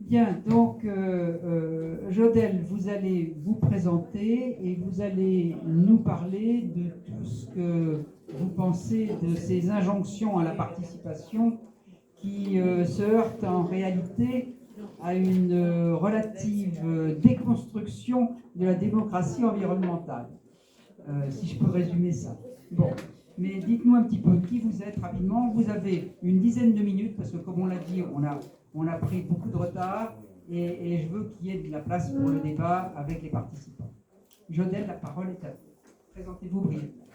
Bien, donc Jodelle, vous allez vous présenter et vous allez nous parler de tout ce que vous pensez de ces injonctions à la participation qui se heurtent en réalité à une relative déconstruction de la démocratie environnementale, si je peux résumer ça. Bon, mais dites-nous un petit peu qui vous êtes rapidement. Vous avez une dizaine de minutes parce que, comme on l'a dit, on a pris beaucoup de retard et je veux qu'il y ait de la place pour le débat avec les participants. Jodelle, la parole est à vous. Présentez-vous brièvement.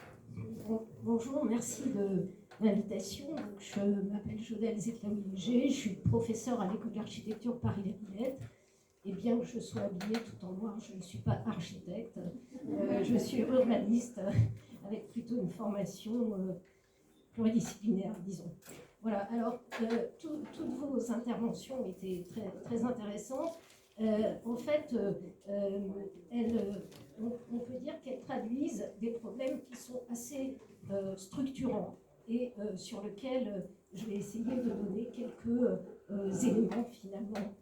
Bonjour, merci de l'invitation. Je m'appelle Jodelle Zetlaoui-Léger, je suis professeure à l'école d'architecture Paris-La-Villette. Et bien que je sois habillée tout en noir, je ne suis pas architecte, je suis urbaniste avec plutôt une formation pluridisciplinaire, disons. Voilà, alors toutes vos interventions étaient très, très intéressantes. En fait, on peut dire qu'elles traduisent des problèmes qui sont assez structurants et sur lesquels je vais essayer de donner quelques éléments finalement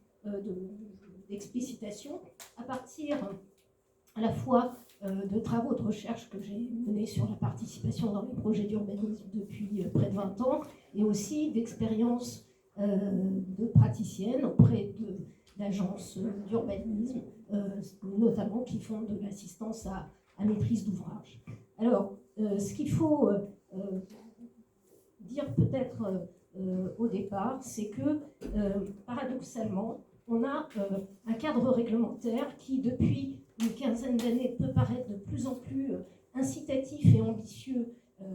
d'explicitation à partir à la fois de travaux de recherche que j'ai menés sur la participation dans les projets d'urbanisme depuis près de 20 ans et aussi d'expériences de praticiennes auprès d'agences d'urbanisme, notamment qui font de l'assistance à maîtrise d'ouvrage. Alors, ce qu'il faut dire peut-être au départ, c'est que paradoxalement, on a un cadre réglementaire qui, depuis une quinzaine d'années, peut paraître de plus en plus incitatif et ambitieux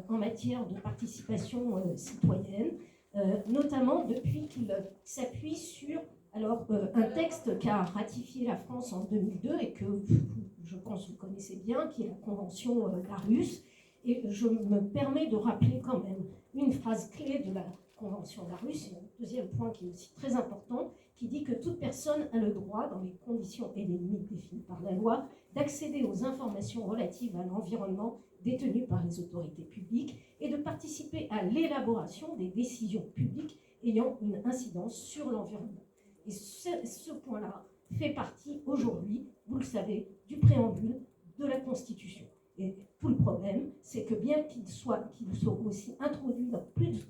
en matière de participation citoyenne, notamment depuis qu'il s'appuie sur un texte qu'a ratifié la France en 2002 et que je pense que vous connaissez bien, qui est la Convention d'Aarhus. Et je me permets de rappeler quand même une phrase clé de la Convention d'Aarhus, et un deuxième point qui est aussi très important, qui dit que toute personne a le droit, dans les conditions et les limites définies par la loi, d'accéder aux informations relatives à l'environnement détenues par les autorités publiques et de participer à l'élaboration des décisions publiques ayant une incidence sur l'environnement. Et ce point-là fait partie aujourd'hui, vous le savez, du préambule de la Constitution. Et tout le problème, c'est que bien qu'il soit aussi introduit dans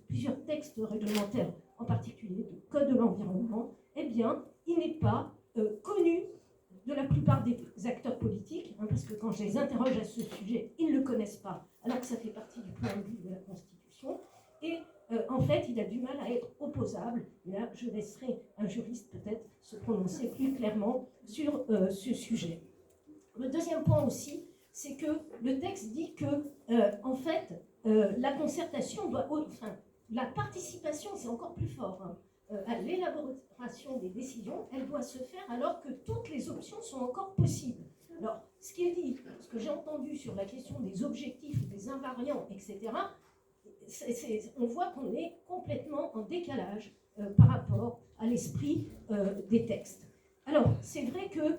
plusieurs textes réglementaires, en particulier le Code de l'environnement, eh bien, il n'est pas connu de la plupart des acteurs politiques, parce que quand je les interroge à ce sujet, ils ne le connaissent pas, alors que ça fait partie du préambule de la Constitution. Et en fait, il a du mal à être opposable. Là, je laisserai un juriste peut-être se prononcer plus clairement sur ce sujet. Le deuxième point aussi, c'est que le texte dit que, en fait, la concertation doit... Enfin, la participation, c'est encore plus fort, à l'élaboration des décisions, elle doit se faire alors que toutes les options sont encore possibles. Alors, ce qui est dit, ce que j'ai entendu sur la question des objectifs, des invariants, etc., on voit qu'on est complètement en décalage par rapport à l'esprit des textes. Alors, c'est vrai que,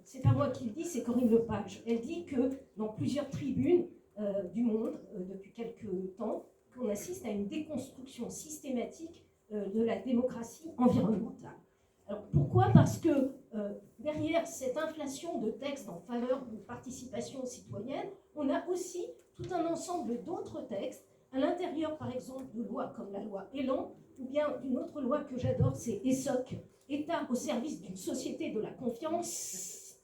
c'est pas moi qui le dis, c'est Corinne Lepage. Elle dit que dans plusieurs tribunes du monde, depuis quelques temps, qu'on assiste à une déconstruction systématique de la démocratie environnementale. Alors, pourquoi ? Parce que derrière cette inflation de textes en faveur de participation citoyenne, on a aussi tout un ensemble d'autres textes, à l'intérieur, par exemple, de lois comme la loi Elan, ou bien d'une autre loi que j'adore, c'est ESSOC, État au service d'une société de la confiance,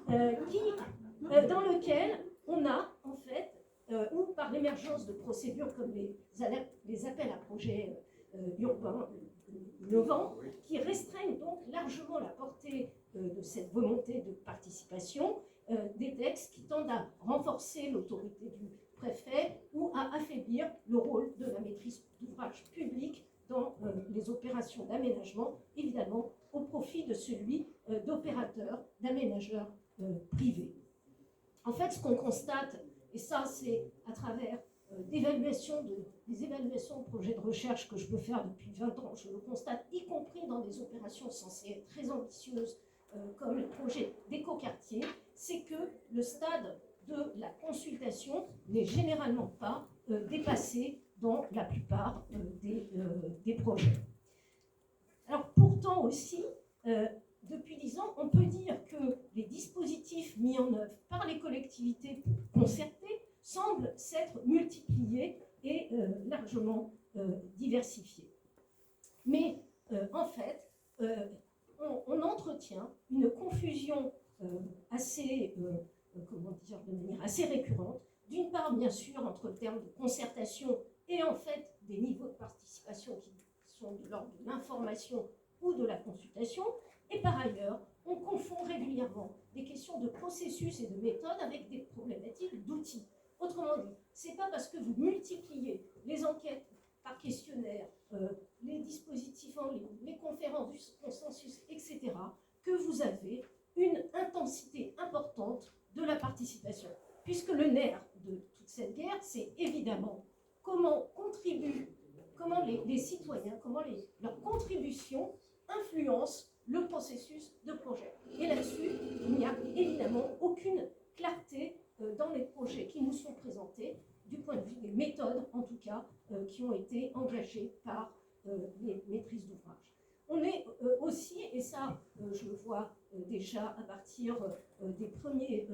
dans lequel on a, en fait, ou par l'émergence de procédures comme les appels à projets urbains innovants, qui restreignent donc largement la portée de cette volonté de participation, des textes qui tendent à renforcer l'autorité du préfet ou à affaiblir le rôle de la maîtrise d'ouvrage public dans les opérations d'aménagement, évidemment au profit de celui d'opérateurs, d'aménageurs privés. En fait, ce qu'on constate, et ça c'est à travers des évaluations de projets de recherche que je peux faire depuis 20 ans, je le constate, y compris dans des opérations censées être très ambitieuses comme le projet d'écoquartier, c'est que le stade de la consultation n'est généralement pas dépassé dans la plupart des projets. Alors pourtant aussi, depuis 10 ans, on peut dire que les dispositifs mis en œuvre par les collectivités concertées semblent s'être multipliés et largement diversifiés. Mais en fait, on entretient une confusion assez, comment dire, de manière assez récurrente. D'une part, bien sûr, entre le terme de concertation et en fait des niveaux de participation qui sont de l'ordre de l'information ou de la consultation. Et par ailleurs, on confond régulièrement des questions de processus et de méthode avec des problématiques d'outils. Autrement dit, ce n'est pas parce que vous multipliez les enquêtes par questionnaire, les dispositifs en ligne, les conférences du consensus, etc., que vous avez une intensité importante de la participation. Puisque le nerf de toute cette guerre, c'est évidemment comment les citoyens, comment leurs contributions influencent le processus de projet. Et là-dessus, il n'y a évidemment aucune clarté dans les projets qui nous sont présentés, du point de vue des méthodes, en tout cas, qui ont été engagées par les maîtrises d'ouvrage. On est aussi, et ça je le vois déjà à partir des premiers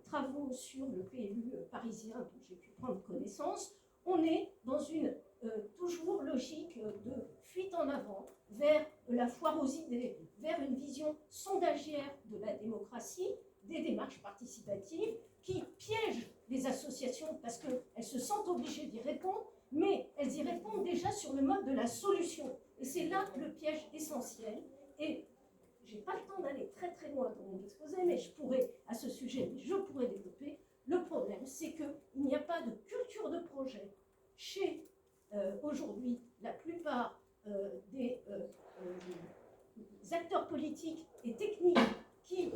travaux sur le PLU parisien dont j'ai pu prendre connaissance, on est dans une toujours logique de fuite en avant vers la foire aux idées, vers une vision sondagière de la démocratie, des démarches participatives qui piègent les associations parce qu'elles se sentent obligées d'y répondre, mais elles y répondent déjà sur le mode de la solution. Et c'est là le piège essentiel. Et je n'ai pas le temps d'aller très très loin dans mon exposé, mais je pourrais développer. Le problème, c'est qu'il n'y a pas de culture de projet chez aujourd'hui la plupart des acteurs politiques et techniques qui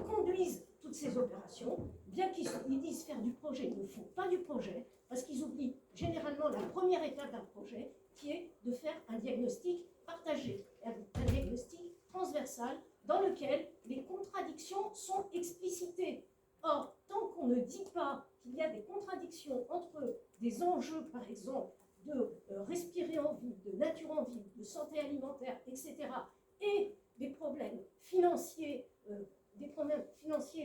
conduisent toutes ces opérations. Bien qu'ils disent faire du projet, ils ne font pas du projet, parce qu'ils oublient généralement la première étape d'un projet, qui est de faire un diagnostic partagé, un diagnostic transversal dans lequel les contradictions sont explicitées. Or, tant qu'on ne dit pas qu'il y a des contradictions entre des enjeux, par exemple, de respirer en ville, de nature en ville, de santé alimentaire, etc., et des problèmes financiers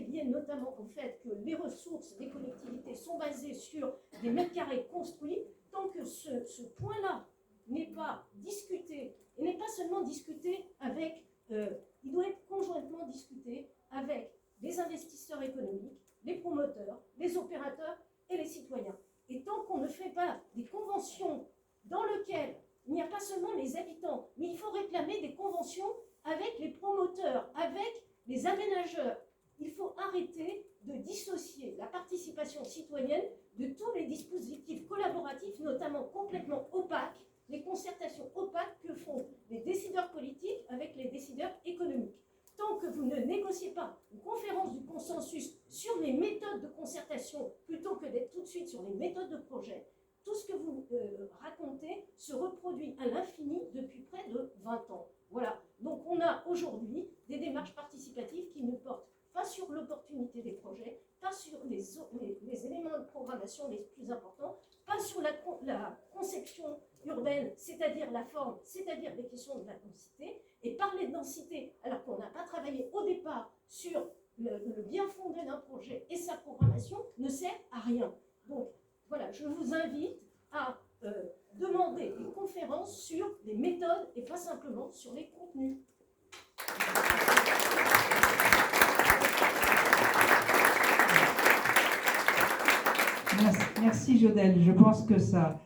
liés notamment au fait que les ressources des collectivités sont basées sur des mètres carrés construits, tant que ce point-là n'est pas discuté, et n'est pas seulement discuté avec, il doit être conjointement discuté avec les investisseurs économiques, les promoteurs, les opérateurs et les citoyens. Et tant qu'on ne fait pas des conventions dans lesquelles il n'y a pas seulement les habitants, mais il faut réclamer des conventions avec les promoteurs, avec les aménageurs. Il faut arrêter de dissocier la participation citoyenne de tous les dispositifs collaboratifs, notamment complètement opaques, les concertations opaques que font les décideurs politiques avec les décideurs économiques. Tant que vous ne négociez pas une conférence du consensus sur les méthodes de concertation, plutôt que d'être tout de suite sur les méthodes de projet, tout ce que vous racontez se reproduit à l'infini depuis près de 20 ans. Voilà. Donc on a aujourd'hui des démarches participatives qui ne portent pas sur l'opportunité des projets, pas sur les éléments de programmation les plus importants, pas sur la conception urbaine, c'est-à-dire la forme, c'est-à-dire les questions de la densité. Et parler de densité, alors qu'on n'a pas travaillé au départ sur le bien fondé d'un projet et sa programmation, ne sert à rien. Donc voilà, je vous invite à demander des conférences sur les méthodes et pas simplement sur les contenus. Merci Jodelle. Je pense que ça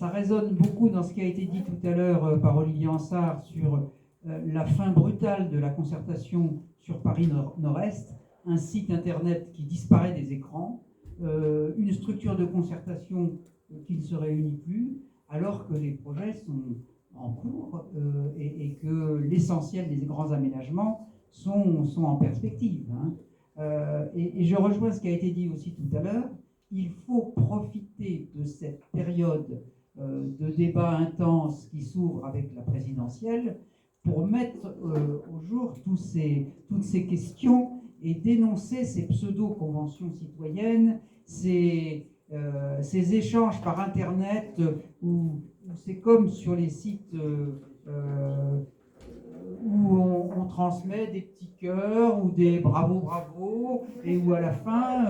résonne beaucoup dans ce qui a été dit tout à l'heure par Olivier Ansart sur la fin brutale de la concertation sur Paris Nord-Est, un site internet qui disparaît des écrans, une structure de concertation qui ne se réunit plus, alors que les projets sont en cours et que l'essentiel des grands aménagements sont en perspective. Et je rejoins ce qui a été dit aussi tout à l'heure. Il faut profiter de cette période de débat intense qui s'ouvre avec la présidentielle pour mettre au jour toutes ces questions et dénoncer ces pseudo-conventions citoyennes, ces échanges par Internet où c'est comme sur les sites où transmet des petits cœurs ou des bravo bravo, et où à la fin,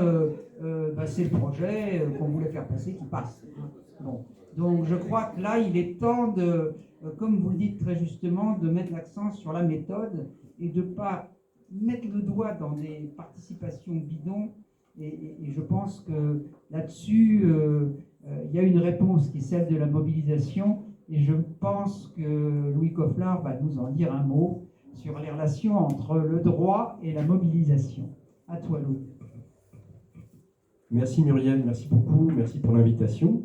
c'est le projet qu'on voulait faire passer qui passe. Bon. Donc je crois que là, il est temps de, comme vous le dites très justement, de mettre l'accent sur la méthode et de ne pas mettre le doigt dans des participations bidons. Et je pense que là-dessus, il y a une réponse qui est celle de la mobilisation. Et je pense que Louis Cofflard va nous en dire un mot sur les relations entre le droit et la mobilisation. À toi, Louis. Merci Muriel, merci beaucoup, merci pour l'invitation.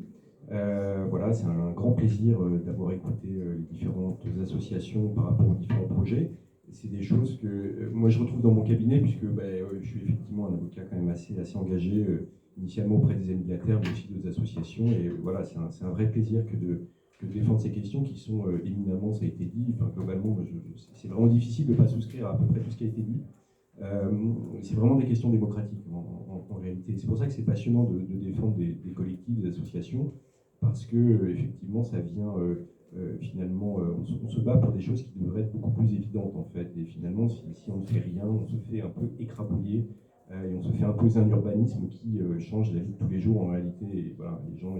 Voilà, c'est un grand plaisir d'avoir écouté les différentes associations par rapport aux différents projets. C'est des choses que moi je retrouve dans mon cabinet, puisque je suis effectivement un avocat quand même assez engagé, initialement auprès des amis de la Terre, mais aussi d'autres associations. Et voilà, c'est un vrai plaisir que de défendre ces questions qui sont éminemment, ça a été dit, enfin, globalement, c'est vraiment difficile de ne pas souscrire à peu près tout ce qui a été dit. C'est vraiment des questions démocratiques en réalité. C'est pour ça que c'est passionnant de défendre des collectifs, des associations, parce que effectivement ça vient finalement, on se bat pour des choses qui devraient être beaucoup plus évidentes en fait. Et finalement, si on ne fait rien, on se fait un peu écrabouiller et on se fait imposer un urbanisme qui change la vie de tous les jours en réalité. Et voilà, les gens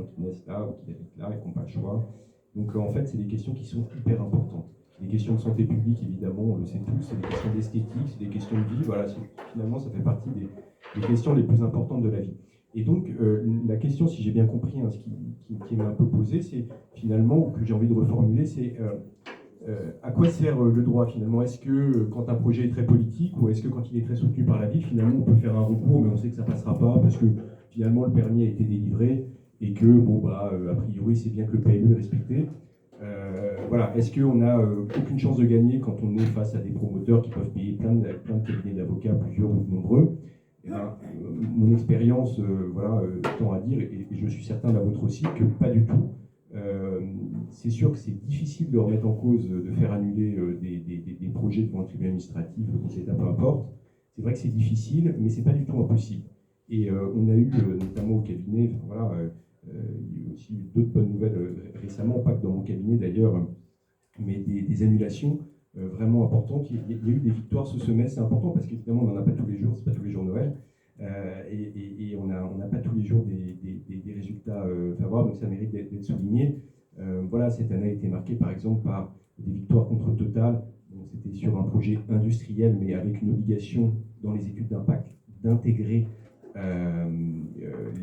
qui naissent là ou qui habitent là et qui n'ont pas le choix. Donc en fait, c'est des questions qui sont hyper importantes. Les questions de santé publique, évidemment, on le sait tous, c'est des questions d'esthétique, c'est des questions de vie. Voilà, finalement, ça fait partie des questions les plus importantes de la vie. Et donc, la question, si j'ai bien compris, hein, ce qui m'a un peu posé, c'est finalement, ou que j'ai envie de reformuler, c'est à quoi sert le droit finalement? Est-ce que quand un projet est très politique, ou est-ce que quand il est très soutenu par la ville, finalement, on peut faire un recours, mais on sait que ça ne passera pas, parce que finalement, le permis a été délivré, et que, a priori, c'est bien que le PLU est respecté. Voilà, est-ce qu'on n'a aucune chance de gagner quand on est face à des promoteurs qui peuvent payer plein de cabinets d'avocats, plusieurs ou nombreux? Mon expérience tend à dire, et je suis certain de la vôtre aussi, que pas du tout. C'est sûr que c'est difficile de remettre en cause, de faire annuler des projets devant un tribunal administratif, le Conseil d'État, peu importe. C'est vrai que c'est difficile, mais c'est pas du tout impossible. Et on a eu, notamment au cabinet, il y a eu aussi d'autres bonnes nouvelles récemment, pas que dans mon cabinet d'ailleurs, mais des annulations vraiment importantes. Il y a eu des victoires ce semestre, c'est important parce qu'évidemment on n'en a pas tous les jours, c'est pas tous les jours Noël, et on n'a pas tous les jours des résultats favorables, donc ça mérite d'être souligné. Voilà, cette année a été marquée par exemple par des victoires contre Total. C'était sur un projet industriel, mais avec une obligation dans les études d'impact d'intégrer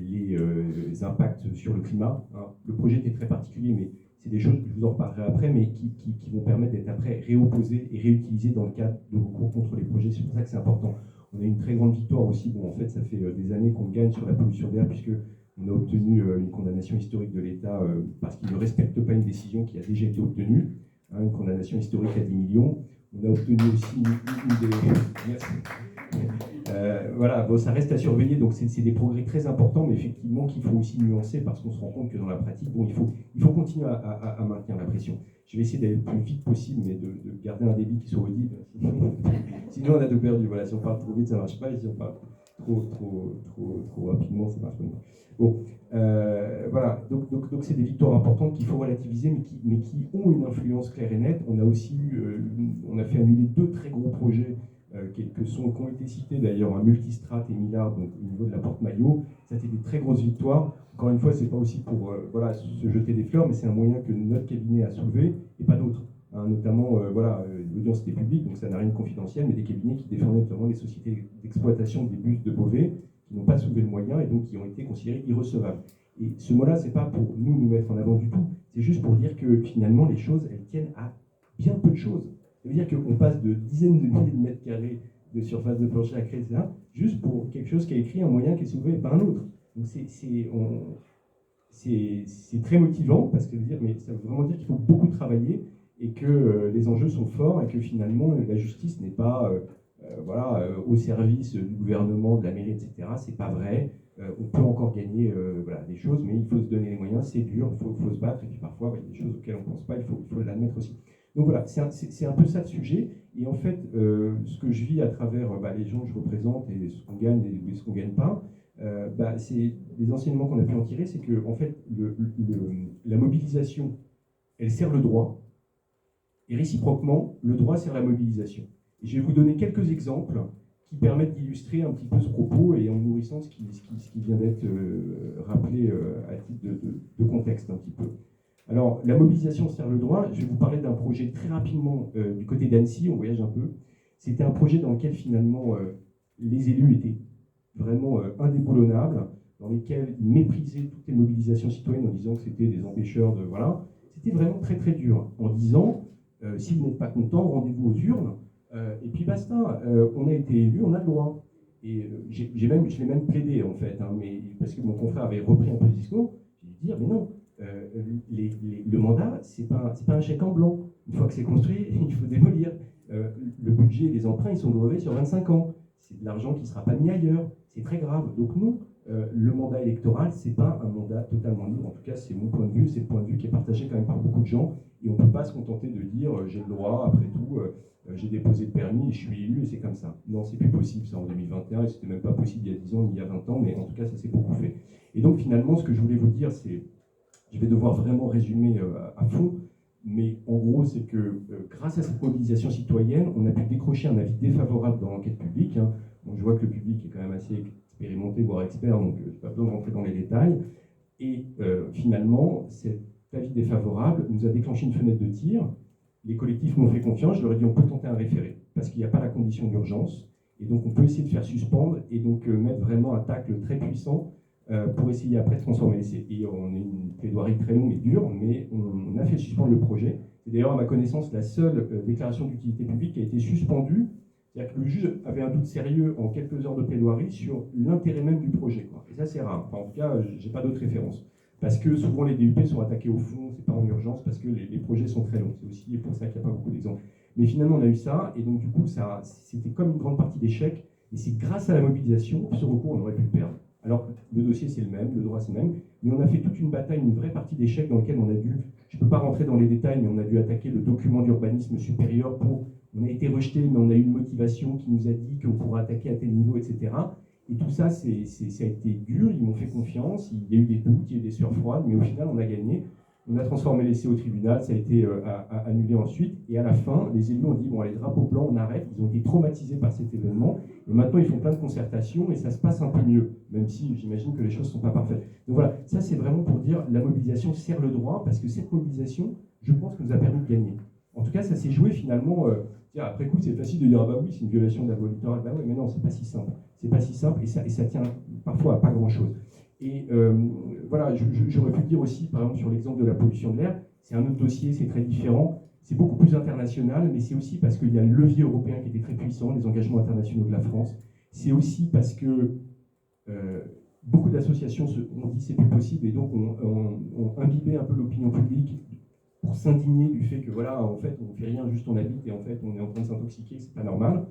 les impacts sur le climat. Hein. Le projet était très particulier, mais c'est des choses, je vous en reparlerai après, mais qui vont permettre d'être après réopposées et réutilisées dans le cadre de recours contre les projets. C'est pour ça que c'est important. On a une très grande victoire aussi. Bon, en fait, ça fait des années qu'on gagne sur la pollution d'air, puisqu'on a obtenu une condamnation historique de l'État parce qu'il ne respecte pas une décision qui a déjà été obtenue, hein, une condamnation historique à 10 millions. On a obtenu aussi une des... Merci. Voilà, bon, ça reste à surveiller, donc c'est des progrès très importants, mais effectivement qu'il faut aussi nuancer parce qu'on se rend compte que dans la pratique, bon, il faut continuer à maintenir la pression. Je vais essayer d'aller le plus vite possible, mais de garder un débit qui soit audible. Sinon, on a tout perdu. Voilà, si on parle trop vite, ça ne marche pas, et si on parle trop rapidement, ça marche pas. Bon, voilà, donc c'est des victoires importantes qu'il faut relativiser, mais qui ont une influence claire et nette. On a aussi on a fait annuler 2 très gros projets qui ont été cités d'ailleurs, un Multistrate et Millard, donc au niveau de la Porte Maillot. Ça a été des très grosses victoires. Encore une fois, c'est pas aussi pour se jeter des fleurs, mais c'est un moyen que notre cabinet a soulevé et pas d'autres. Hein, notamment, l'audience était publique, donc ça n'a rien de confidentiel, mais des cabinets qui défendaient notamment les sociétés d'exploitation des bus de Beauvais, qui n'ont pas soulevé le moyen et donc qui ont été considérés irrecevables. Et ce mot-là, c'est pas pour nous mettre en avant du tout, c'est juste pour dire que finalement, les choses, elles tiennent à bien peu de choses. Ça veut dire qu'on passe de dizaines de milliers de mètres carrés de surface de plancher à créer, etc., juste pour quelque chose qui a écrit un moyen qui est soulevé par un autre. Donc c'est très motivant, parce que ça veut vraiment dire qu'il faut beaucoup travailler et que les enjeux sont forts et que finalement la justice n'est pas au service du gouvernement, de la mairie, etc. C'est pas vrai. On peut encore gagner des choses, mais il faut se donner les moyens, c'est dur, il faut se battre, et puis parfois il y a des choses auxquelles on ne pense pas, il faut l'admettre aussi. Donc voilà, c'est un peu ça le sujet. Et en fait, ce que je vis à travers les gens que je représente et ce qu'on gagne et ce qu'on ne gagne pas, c'est les enseignements qu'on a pu en tirer, c'est que en fait, la mobilisation, elle sert le droit. Et réciproquement, le droit sert la mobilisation. Et je vais vous donner quelques exemples qui permettent d'illustrer un petit peu ce propos et en nourrissant ce qui vient d'être rappelé à titre de contexte un petit peu. Alors, la mobilisation sert le droit. Je vais vous parler d'un projet très rapidement du côté d'Annecy, on voyage un peu. C'était un projet dans lequel finalement les élus étaient vraiment indéboulonnables, dans lesquels ils méprisaient toutes les mobilisations citoyennes en disant que c'était des empêcheurs de... Voilà. C'était vraiment très très dur, en disant, si vous n'êtes pas content, rendez-vous aux urnes, et puis basta, on a été élu, on a le droit. Et je l'ai même plaidé en fait, hein, mais, parce que mon confrère avait repris un peu le discours, j'ai dû dire, mais non, le mandat, c'est pas un chèque en blanc. Une fois que c'est construit, il faut démolir. Le budget des emprunts, ils sont grevés sur 25 ans. C'est de l'argent qui ne sera pas mis ailleurs. C'est très grave. Donc non, le mandat électoral, c'est pas un mandat totalement libre. En tout cas, c'est mon point de vue, c'est le point de vue qui est partagé quand même par beaucoup de gens. Et on ne peut pas se contenter de dire j'ai le droit, après tout, j'ai déposé le permis et je suis élu et c'est comme ça. Non, c'est plus possible ça en 2021 et c'était même pas possible il y a 10 ans ni il y a 20 ans, mais en tout cas, ça s'est beaucoup fait. Et donc finalement, ce que je voulais vous dire, c'est, je vais devoir vraiment résumer à fond, mais en gros, c'est que grâce à cette mobilisation citoyenne, on a pu décrocher un avis défavorable dans l'enquête publique. Hein. Bon, je vois que le public est quand même assez expérimenté, voire expert, donc je n'ai pas besoin de rentrer dans les détails. Et finalement, cet avis défavorable nous a déclenché une fenêtre de tir. Les collectifs m'ont fait confiance, je leur ai dit on peut tenter un référé, parce qu'il n'y a pas la condition d'urgence, et donc on peut essayer de faire suspendre, et donc mettre vraiment un tacle très puissant pour essayer après de transformer l'essai. Et on a une plaidoirie très longue et dure, mais on a fait suspendre le projet. C'est d'ailleurs, à ma connaissance, la seule déclaration d'utilité publique qui a été suspendue. C'est-à-dire que le juge avait un doute sérieux en quelques heures de plaidoirie sur l'intérêt même du projet, quoi. Et ça, c'est rare. Enfin, en tout cas, je n'ai pas d'autres références. Parce que souvent, les DUP sont attaqués au fond, c'est pas en urgence, parce que les projets sont très longs. C'est aussi pour ça qu'il n'y a pas beaucoup d'exemples. Mais finalement, on a eu ça, et donc du coup, c'était comme une grande partie d'échec. Et c'est grâce à la mobilisation, ce recours, on aurait pu le perdre. Alors, le dossier, c'est le même, le droit, c'est le même, mais on a fait toute une bataille, une vraie partie d'échecs dans laquelle on a dû, je ne peux pas rentrer dans les détails, mais on a dû attaquer le document d'urbanisme supérieur on a été rejeté, mais on a eu une motivation qui nous a dit qu'on pourrait attaquer à tel niveau, etc. Et tout ça, ça a été dur, ils m'ont fait confiance, il y a eu des doutes, il y a eu des sueurs froides, mais au final, on a gagné. On a transformé l'essai au tribunal, ça a été annulé ensuite. Et à la fin, les élus ont dit, bon, les drapeaux blancs, on arrête. Ils ont été traumatisés par cet événement. Et maintenant, ils font plein de concertations et ça se passe un peu mieux, même si j'imagine que les choses ne sont pas parfaites. Donc voilà, ça c'est vraiment pour dire, la mobilisation sert le droit, parce que cette mobilisation, je pense, nous a permis de gagner. En tout cas, ça s'est joué finalement... après coup, c'est facile de dire, ah bah oui, c'est une violation de la loi littorale. Bah oui, mais non, c'est pas si simple. C'est pas si simple et ça tient parfois à pas grand-chose. Et voilà, j'aurais pu le dire aussi, par exemple, sur l'exemple de la pollution de l'air, c'est un autre dossier, c'est très différent, c'est beaucoup plus international, mais c'est aussi parce qu'il y a le levier européen qui était très puissant, les engagements internationaux de la France. C'est aussi parce que beaucoup d'associations ont dit c'est plus possible et donc ont imbibé un peu l'opinion publique pour s'indigner du fait que voilà, en fait, on ne fait rien, juste on habite et en fait, on est en train de s'intoxiquer, c'est pas normal.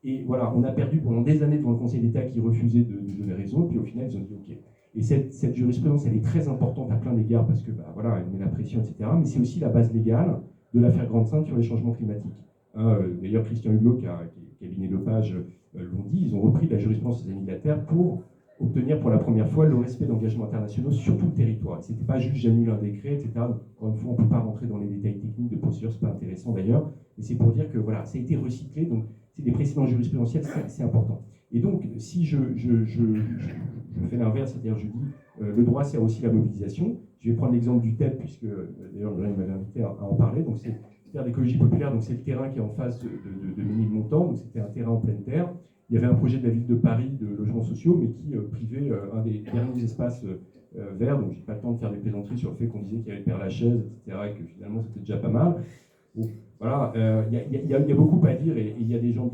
Et voilà, on a perdu pendant des années devant le Conseil d'État qui refusait de nous donner raison, et puis au final, ils ont dit OK. Et cette jurisprudence, elle est très importante à plein d'égards parce que, bah, voilà, elle met la pression, etc. Mais c'est aussi la base légale de l'affaire Grande-Synthe sur les changements climatiques. Hein, d'ailleurs, Christian Hulot, qui a cabinet Lepage, l'ont dit, ils ont repris la jurisprudence des Amis de la Terre pour obtenir pour la première fois le respect d'engagements internationaux sur tout le territoire. Ce n'était pas juste j'annule un décret, etc. Donc, encore une fois, on ne peut pas rentrer dans les détails techniques de procédure, ce n'est pas intéressant d'ailleurs. Mais c'est pour dire que voilà, ça a été recyclé, donc c'est des précédents jurisprudentiels, c'est important. Et donc, si je fais l'inverse, c'est-à-dire je dis le droit sert aussi la mobilisation. Je vais prendre l'exemple du TEP, puisque d'ailleurs Lorraine m'avait invité à en parler. Donc c'est terre d'écologie populaire, donc c'est le terrain qui est en face de Ménilmontant, donc c'était un terrain en pleine terre. Il y avait un projet de la ville de Paris de logements sociaux, mais qui privait un des derniers espaces verts. Donc j'ai pas le temps de faire des plaisanteries sur le fait qu'on disait qu'il y avait le Père-Lachaise, etc., et que finalement c'était déjà pas mal. Bon, voilà, il y a beaucoup à dire et il y a des gens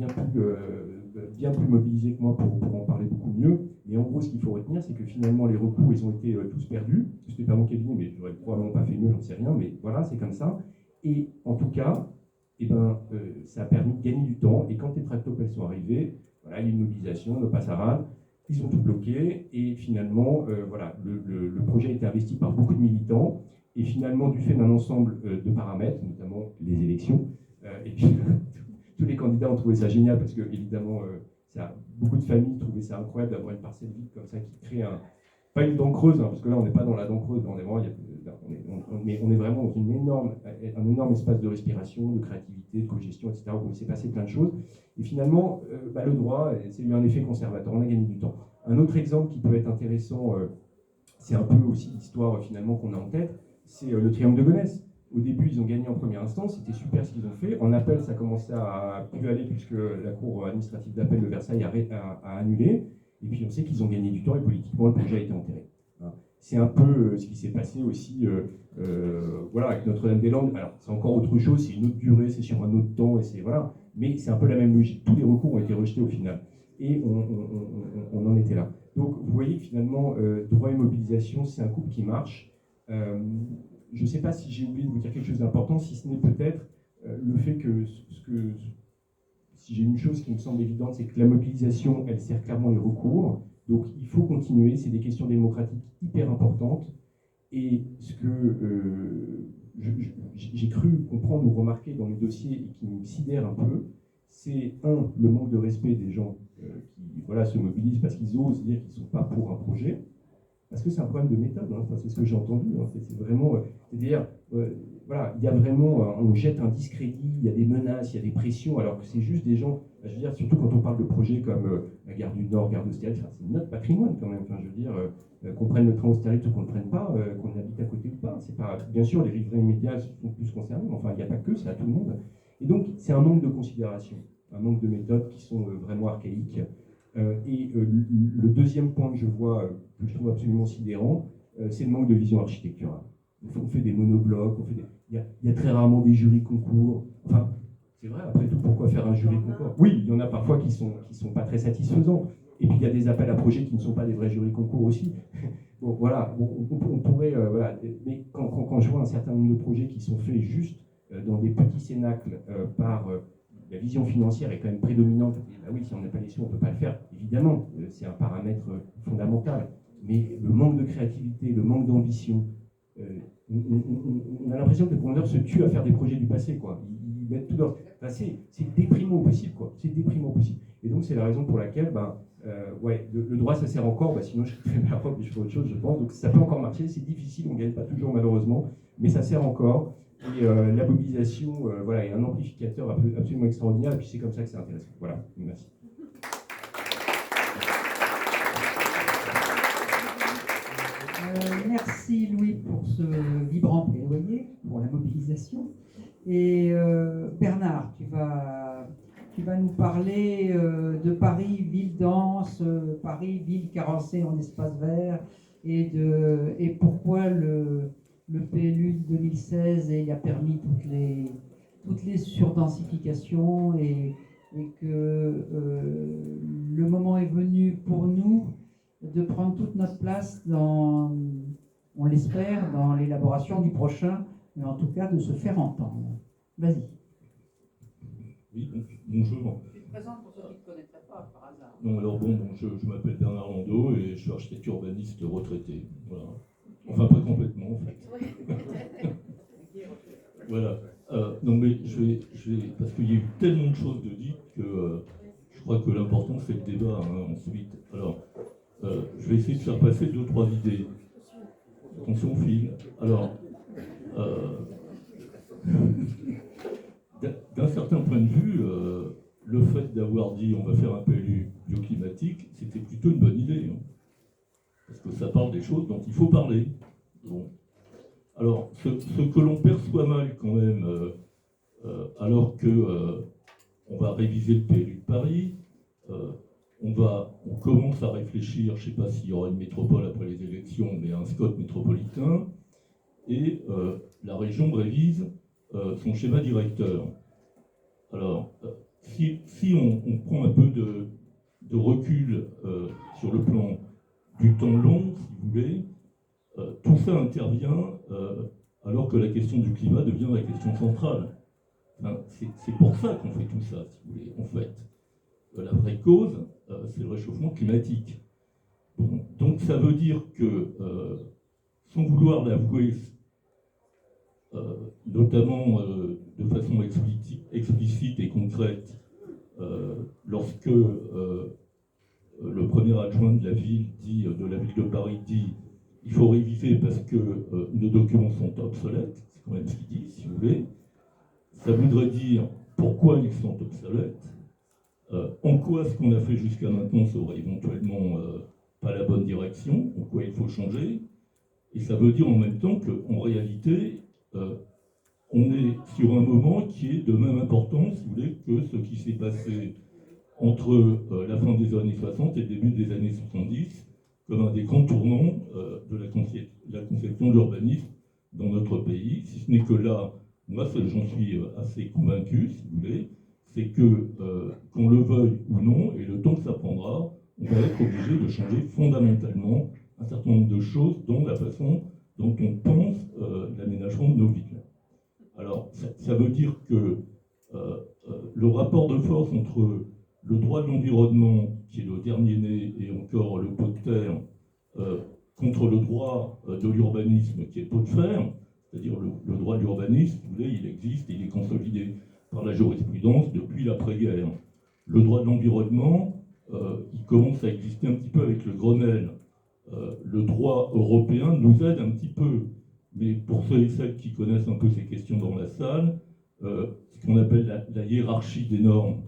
bien plus mobilisés que moi pour en parler beaucoup mieux. Mais en gros, ce qu'il faut retenir, c'est que finalement, les recours, ils ont été tous perdus. Ce n'était pas mon cabinet, mais j'aurais probablement pas fait mieux, j'en sais rien. Mais voilà, c'est comme ça. Et en tout cas, ça a permis de gagner du temps. Et quand les tractopelles sont arrivés, voilà, l'immobilisation, nos passarades, ils ont tout bloqué. Et finalement, voilà, le projet a été investi par beaucoup de militants. Et finalement, du fait d'un ensemble de paramètres, notamment les élections, et puis tous les candidats ont trouvé ça génial parce que, évidemment, beaucoup de familles trouvaient ça incroyable d'avoir une parcelle vide comme ça qui crée pas une dent creuse, hein, parce que là on n'est pas dans la dent creuse, on est vraiment, on est vraiment dans un énorme espace de respiration, de créativité, de cogestion, etc., où il s'est passé plein de choses. Et finalement, le droit, c'est eu un effet conservateur, on a gagné du temps. Un autre exemple qui peut être intéressant, c'est un peu aussi l'histoire finalement qu'on a en tête, c'est le triangle de Gonesse. Au début, ils ont gagné en première instance, c'était super ce qu'ils ont fait. En appel, ça commençait à plus aller puisque la Cour administrative d'appel de Versailles a annulé. Et puis on sait qu'ils ont gagné du temps et politiquement, le projet a été enterré. C'est un peu ce qui s'est passé aussi voilà, avec Notre-Dame-des-Landes. Alors, c'est encore autre chose, c'est une autre durée, c'est sur un autre temps, et c'est voilà. Mais c'est un peu la même logique. Tous les recours ont été rejetés au final. Et on en était là. Donc, vous voyez que finalement, droit et mobilisation, c'est un couple qui marche. Je ne sais pas si j'ai oublié de vous dire quelque chose d'important, si ce n'est peut-être le fait que, si j'ai une chose qui me semble évidente, c'est que la mobilisation, elle sert clairement les recours. Donc il faut continuer, c'est des questions démocratiques hyper importantes. Et ce que j'ai cru comprendre ou remarquer dans les dossiers et qui me sidère un peu, c'est le manque de respect des gens qui voilà, se mobilisent parce qu'ils osent dire qu'ils ne sont pas pour un projet. Parce que c'est un problème de méthode, hein. Enfin, c'est ce que j'ai entendu. Hein. C'est vraiment, c'est-à-dire, voilà, il y a vraiment, on jette un discrédit, il y a des menaces, il y a des pressions, alors que c'est juste des gens, je veux dire, surtout quand on parle de projets comme la gare du Nord, gare d'Austerlitz, enfin, c'est notre patrimoine quand même. Enfin, je veux dire, qu'on prenne le train Austerlitz ou qu'on ne le prenne pas, qu'on habite à côté ou pas, c'est pas, bien sûr, les riverains immédiats sont plus concernés, mais enfin, il n'y a pas que, c'est à tout le monde. Et donc, c'est un manque de considération, un manque de méthodes qui sont vraiment archaïques. Le deuxième point que je vois, que je trouve absolument sidérant, c'est le manque de vision architecturale. On fait des monoblocs, il y a très rarement des jurys concours. Enfin, c'est vrai, après tout, pourquoi faire un jury concours? Oui, il y en a parfois qui sont pas très satisfaisants. Et puis il y a des appels à projets qui ne sont pas des vrais jurys concours aussi. Bon, voilà, on pourrait, voilà. Mais quand je vois un certain nombre de projets qui sont faits juste dans des petits cénacles par la vision financière est quand même prédominante. Et bah oui, si on n'a pas les sous, on ne peut pas le faire. Évidemment, c'est un paramètre fondamental. Mais le manque de créativité, le manque d'ambition, on a l'impression que les promoteurs se tuent à faire des projets du passé, quoi. Ils mettent tout leur... Enfin, c'est déprimant au possible, quoi. C'est déprimant au possible. Et donc, c'est la raison pour laquelle, ouais, le droit, ça sert encore. Sinon, je fais ma robe et je fais autre chose, je pense. Donc, ça peut encore marcher. C'est difficile, on ne gagne pas toujours, malheureusement. Mais ça sert encore. Et la mobilisation voilà, est un amplificateur absolument extraordinaire, et puis c'est comme ça que c'est intéressant. Voilà, merci. Merci Louis pour ce vibrant plaidoyer, pour la mobilisation. Et Bernard, tu vas nous parler de Paris, ville dense, Paris, ville carencée en espace vert, et pourquoi le PLU de 2016 a permis toutes les surdensifications et que le moment est venu pour nous de prendre toute notre place on l'espère, dans l'élaboration du prochain, mais en tout cas de se faire entendre. Vas-y. Oui, bonjour. Tu te présentes pour ceux qui ne te connaîtraient pas, par hasard. Non, alors bon, je m'appelle Bernard Landau et je suis architecte urbaniste retraité. Voilà. Enfin, pas complètement, en fait. Voilà. Non, mais je vais, parce qu'il y a eu tellement de choses de dites que je crois que l'important, c'est le débat, hein, ensuite. Alors, je vais essayer de faire passer 2-3 idées. Attention au fil. Alors, d'un certain point de vue, le fait d'avoir dit on va faire un PLU bioclimatique, c'était plutôt une bonne idée. Hein, parce que ça parle des choses dont il faut parler. Bon. Alors, ce que l'on perçoit mal quand même, alors que on va réviser le PLU de Paris, on commence à réfléchir, je ne sais pas s'il y aura une métropole après les élections, mais un SCOT métropolitain, et la région révise son schéma directeur. Alors, si on prend un peu de recul sur le plan du temps long, si vous voulez, tout ça intervient alors que la question du climat devient la question centrale. Enfin, c'est pour ça qu'on fait tout ça, si vous voulez, en fait. La vraie cause, c'est le réchauffement climatique. Bon, donc ça veut dire que, sans vouloir l'avouer, notamment de façon explicite et concrète, lorsque le premier adjoint de la ville de la ville de Paris dit il faut réviser parce que nos documents sont obsolètes, c'est quand même ce qu'il dit, si vous voulez. Ça voudrait dire pourquoi ils sont obsolètes, en quoi ce qu'on a fait jusqu'à maintenant serait éventuellement pas la bonne direction, en quoi il faut changer, et ça veut dire en même temps qu'en réalité, on est sur un moment qui est de même importance, si vous voulez, que ce qui s'est passé entre la fin des années 60 et le début des années 70, comme un des grands tournants de la conception de l'urbanisme dans notre pays. Si ce n'est que là, moi j'en suis assez convaincu, si vous voulez, c'est que qu'on le veuille ou non, et le temps que ça prendra, on va être obligé de changer fondamentalement un certain nombre de choses dans la façon dont on pense l'aménagement de nos villes. Alors, ça veut dire que le rapport de force entre le droit de l'environnement, qui est le dernier né, et encore le pot de terre, contre le droit de l'urbanisme, qui est pot de fer, c'est-à-dire le droit de l'urbanisme, vous voulez, il existe, il est consolidé par la jurisprudence depuis l'après-guerre. Le droit de l'environnement, il commence à exister un petit peu avec le Grenelle. Le droit européen nous aide un petit peu, mais pour ceux et celles qui connaissent un peu ces questions dans la salle, ce qu'on appelle la hiérarchie des normes,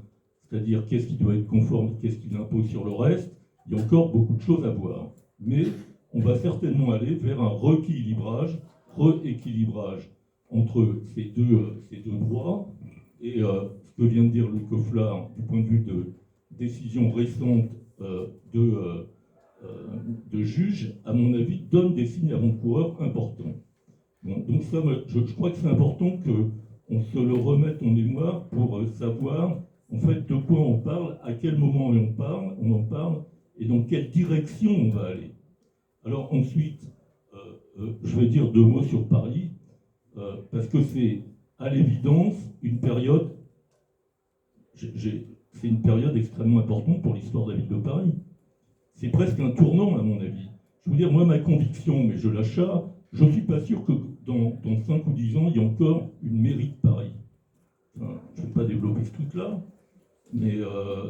c'est-à-dire qu'est-ce qui doit être conforme, qu'est-ce qui impose sur le reste, il y a encore beaucoup de choses à voir. Mais on va certainement aller vers un rééquilibrage entre ces deux droits. Et ce que vient de dire Luc Offlard, du point de vue de décision récente de juges, à mon avis, donne des signes avant-coureurs importants. Bon, donc ça, je crois que c'est important qu'on se le remette en mémoire pour savoir en fait de quoi on parle, à quel moment on en parle, et dans quelle direction on va aller. Alors ensuite, je vais dire 2 mots sur Paris, parce que c'est à l'évidence une période, c'est une période extrêmement importante pour l'histoire de la ville de Paris. C'est presque un tournant à mon avis. Je veux dire, moi ma conviction, mais je lâche ça, je ne suis pas sûr que dans 5 ou 10 ans, il y ait encore une mairie de Paris. Enfin, je ne vais pas développer ce truc-là, mais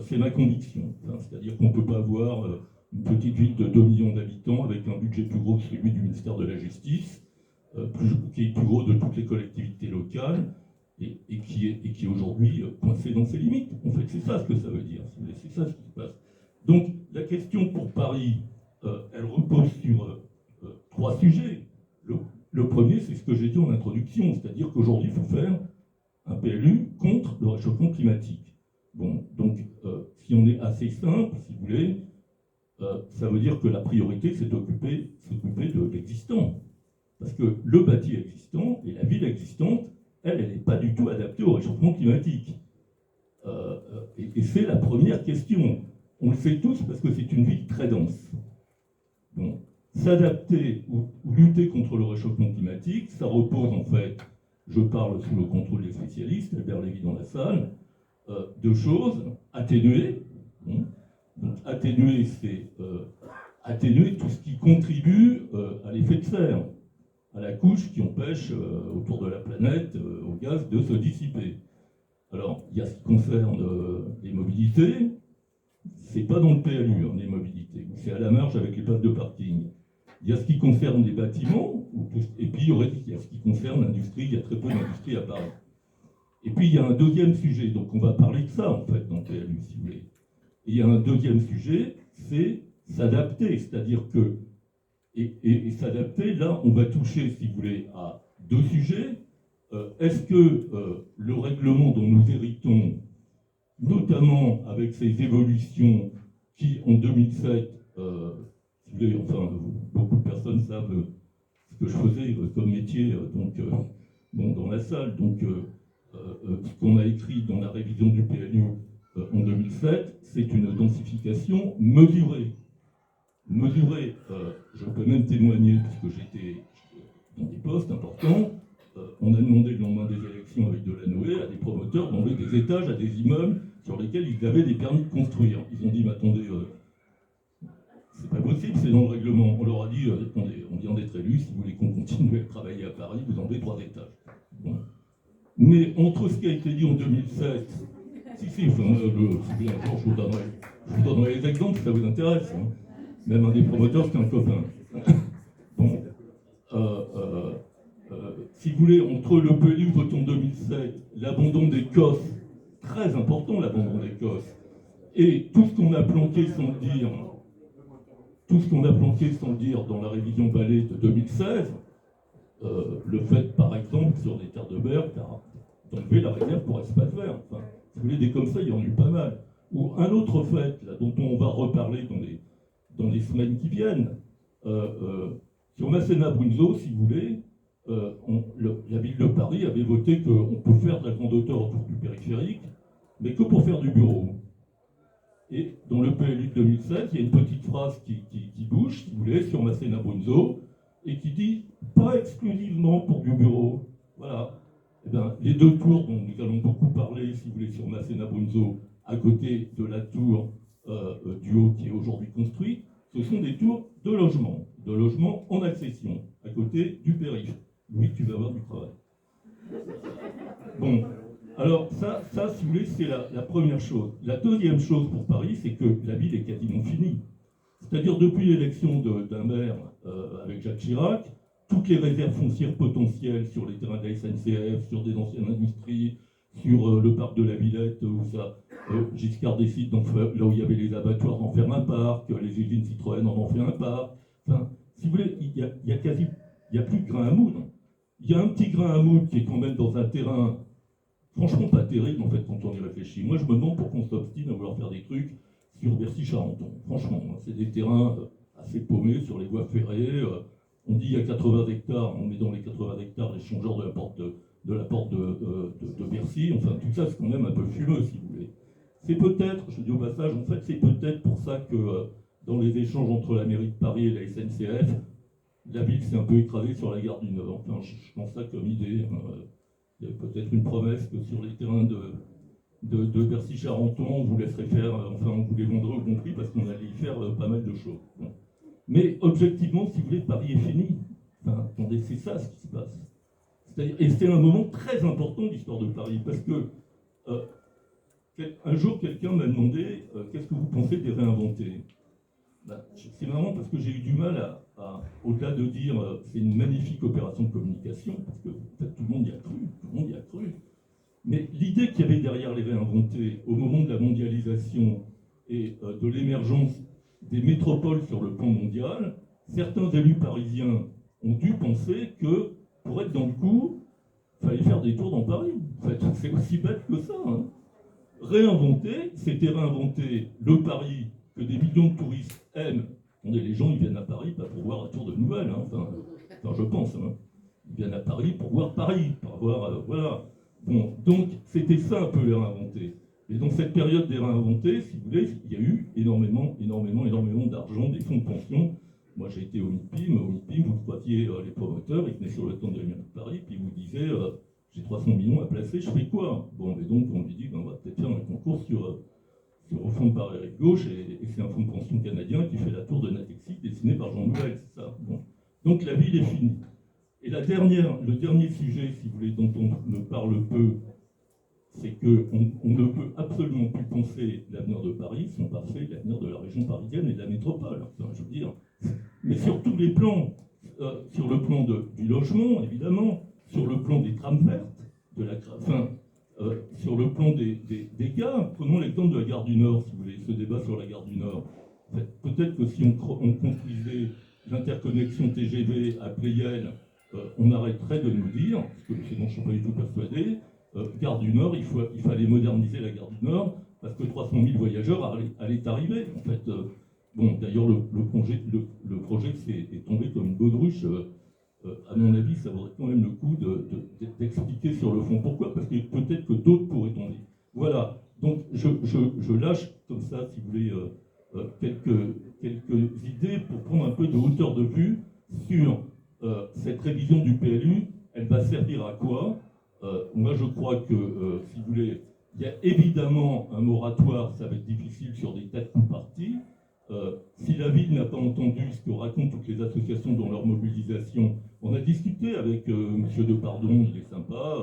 c'est ma conviction. Enfin, c'est-à-dire qu'on ne peut pas avoir une petite ville de 2 millions d'habitants avec un budget plus gros que celui du ministère de la Justice, qui est plus gros de toutes les collectivités locales, et qui est aujourd'hui coincé dans ses limites. En fait, c'est ça ce que ça veut dire. C'est ça ce qui se passe. Donc, la question pour Paris, elle repose sur 3 sujets. Le premier, c'est ce que j'ai dit en introduction, c'est-à-dire qu'aujourd'hui, il faut faire un PLU contre le réchauffement climatique. Bon, donc, si on est assez simple, si vous voulez, ça veut dire que la priorité, c'est s'occuper de l'existant. Parce que le bâti existant et la ville existante, elle n'est pas du tout adaptée au réchauffement climatique. Et c'est la première question. On le sait tous parce que c'est une ville très dense. Bon, s'adapter ou lutter contre le réchauffement climatique, ça repose en fait, je parle sous le contrôle des spécialistes, Albert Lévy dans la salle, 2 choses, atténuer. Bon, donc atténuer, c'est atténuer tout ce qui contribue à l'effet de serre, à la couche qui empêche autour de la planète au gaz de se dissiper. Alors, il y a ce qui concerne les mobilités, c'est pas dans le PLU, les mobilités, c'est à la marge avec les places de parking. Il y a ce qui concerne les bâtiments, et puis il y a ce qui concerne l'industrie, il y a très peu d'industrie à Paris. Et puis il y a un deuxième sujet, donc on va parler de ça en fait dans le PLU, si vous voulez. Et il y a un deuxième sujet, c'est s'adapter, c'est-à-dire que, et s'adapter, là on va toucher, si vous voulez, à 2 sujets. Est-ce que le règlement dont nous héritons, notamment avec ces évolutions qui, en 2007, si vous voulez, enfin, beaucoup de personnes savent ce que je faisais comme métier dans la salle. Donc, ce qu'on a écrit dans la révision du PLU en 2007, c'est une densification mesurée. Mesurée, je peux même témoigner, puisque j'étais dans des postes importants, on a demandé le lendemain des élections avec Delanoë à des promoteurs d'enlever des étages à des immeubles sur lesquels ils avaient des permis de construire. Ils ont dit, mais attendez, c'est pas possible, c'est dans le règlement. On leur a dit, attendez, on vient d'être élus, si vous voulez qu'on continue à travailler à Paris, vous enlevez 3 étages. Bon. Mais entre ce qui a été dit en 2007, enfin, c'est bien, je vous donnerai Je vous donnerai les exemples si ça vous intéresse. Hein. Même un des promoteurs, c'est un copain. Bon. Si vous voulez, entre le PLU voté en 2007, l'abandon des COS, très important l'abandon des COS, et tout ce qu'on a planqué sans le dire, dans la révision Vallée de 2016, le fait, par exemple, sur les terres de mer, d'enlever la réserve pour espace vert. Enfin, si vous voulez, des comme ça, il y en a eu pas mal. Ou un autre fait, là, dont on va reparler dans les semaines qui viennent, sur Masséna-Brunzeau, si vous voulez, la ville de Paris avait voté qu'on peut faire de la grande hauteur autour du périphérique, mais que pour faire du bureau. Et dans le PLU de 2016, il y a une petite phrase qui bouge, si vous voulez, sur Masséna-Brunzeau, et qui dit « pas exclusivement pour du bureau ». Voilà. Eh bien, les deux tours dont nous allons beaucoup parler, si vous voulez, sur Masséna-Brunzeau, à côté de la tour du Haut qui est aujourd'hui construite, ce sont des tours de logement en accession, à côté du périph'. Oui, tu vas avoir du travail. Bon, alors ça si vous voulez, c'est la première chose. La deuxième chose pour Paris, c'est que la ville est quasiment finie. C'est-à-dire, depuis l'élection d'un maire avec Jacques Chirac, toutes les réserves foncières potentielles sur les terrains de la SNCF, sur des anciennes industries, sur le parc de la Villette, où Giscard décide, là où il y avait les abattoirs, d'en faire un parc, les usines Citroën en ont fait un parc. Enfin, si vous voulez, il y a plus de grain à moudre. Il y a un petit grain à moudre qui est quand même dans un terrain franchement pas terrible, en fait, quand on y réfléchit. Moi, je me demande pourquoi on s'obstine à vouloir faire des trucs sur Bercy-Charenton. Franchement, c'est des terrains assez paumés sur les voies ferrées. On dit il y a 80 hectares, on met dans les 80 hectares l'échangeur de la porte de Bercy. Enfin, tout ça, c'est quand même un peu fumeux, si vous voulez. C'est peut-être, je dis au passage, en fait, c'est peut-être pour ça que dans les échanges entre la mairie de Paris et la SNCF, la ville s'est un peu écrasée sur la gare du Nord. Enfin, je pense ça comme idée. Il y a peut-être une promesse que sur les terrains de Bercy-Charenton, on vous laisserait faire, enfin, on vous les vendrait au bon prix parce qu'on allait y faire pas mal de choses. Bon. Mais objectivement, si vous voulez, Paris est fini. Enfin, attendez, c'est ça ce qui se passe. Et c'était un moment très important de l'histoire de Paris, parce que un jour, quelqu'un m'a demandé qu'est-ce que vous pensez des réinventés. C'est marrant parce que j'ai eu du mal au-delà de dire c'est une magnifique opération de communication, parce que peut-être tout le monde y a cru, mais l'idée qu'il y avait derrière les réinventés au moment de la mondialisation et de l'émergence des métropoles sur le plan mondial, certains élus parisiens ont dû penser que pour être dans le coup, il fallait faire des tours dans Paris. En fait, c'est aussi bête que ça. Hein. Réinventer, c'était réinventer le Paris que des millions de touristes aiment. Les gens, ils viennent à Paris pas pour voir un tour de nouvelles. Hein. Enfin, je pense. Hein. Ils viennent à Paris pour voir Paris, pour voir... voilà. Bon, donc, c'était ça un peu les réinventer. Et dans cette période des réinventés, si vous voulez, il y a eu énormément d'argent, des fonds de pension. Moi, j'ai été au MIPIM. Au MIPIM, vous croisiez les promoteurs, ils venaient sur le stand de la mairie de Paris, puis ils vous disaient j'ai 300 millions à placer, je fais quoi? Bon, et donc, on lui dit on va peut-être faire un concours au fond de Paris Gauche, et c'est un fonds de pension canadien qui fait la tour de Natexis, dessiné par Jean Nouvel, c'est ça. Bon. Donc, la ville est finie. Et le dernier sujet, si vous voulez, dont on me parle peu, c'est qu'on ne peut absolument plus penser l'avenir de Paris sans penser l'avenir de la région parisienne et de la métropole. Enfin, je veux dire, mais sur tous les plans, sur le plan du logement, évidemment, sur le plan des trames vertes, sur le plan des gares. Prenons l'exemple de la gare du Nord, si vous voulez, ce débat sur la gare du Nord. En fait, peut-être que si on construisait l'interconnexion TGV à Pleyel, on arrêterait de nous dire, parce que sinon je ne suis pas du tout persuadé, gare du Nord, il fallait moderniser la gare du Nord, parce que 300 000 voyageurs allaient arriver. En fait, bon, d'ailleurs, le projet est tombé comme une baudruche. À mon avis, ça vaudrait quand même le coup d'expliquer sur le fond pourquoi, parce que peut-être que d'autres pourraient tomber. Voilà, donc je lâche comme ça, si vous voulez, quelques idées pour prendre un peu de hauteur de vue sur cette révision du PLU. Elle va servir à quoi? Moi, je crois que, si vous voulez, il y a évidemment un moratoire, ça va être difficile sur des tas de coups partis. Si la ville n'a pas entendu ce que racontent toutes les associations dans leur mobilisation, on a discuté avec M. Depardon, il est sympa,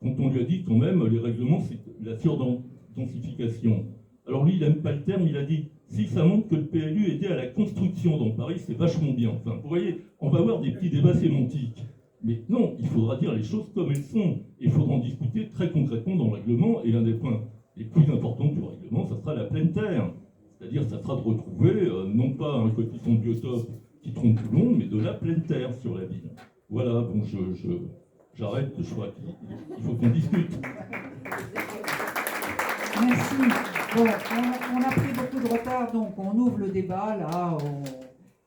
quand on lui a dit quand même, les règlements, c'est la surdensification. Alors lui, il n'aime pas le terme, il a dit « si ça montre que le PLU aidait à la construction dans Paris, c'est vachement bien ». Enfin, vous voyez, on va avoir des petits débats sémantiques. Mais non, il faudra dire les choses comme elles sont. Et il faudra en discuter très concrètement dans le règlement. Et l'un des points les plus importants du règlement, ça sera la pleine terre. C'est-à-dire, ça sera de retrouver, non pas un coefficient de biotope qui trompe tout le monde, mais de la pleine terre sur la ville. Voilà, bon, j'arrête, je crois qu'il faut qu'on discute. Merci. Bon, on a pris beaucoup de retard, donc on ouvre le débat là,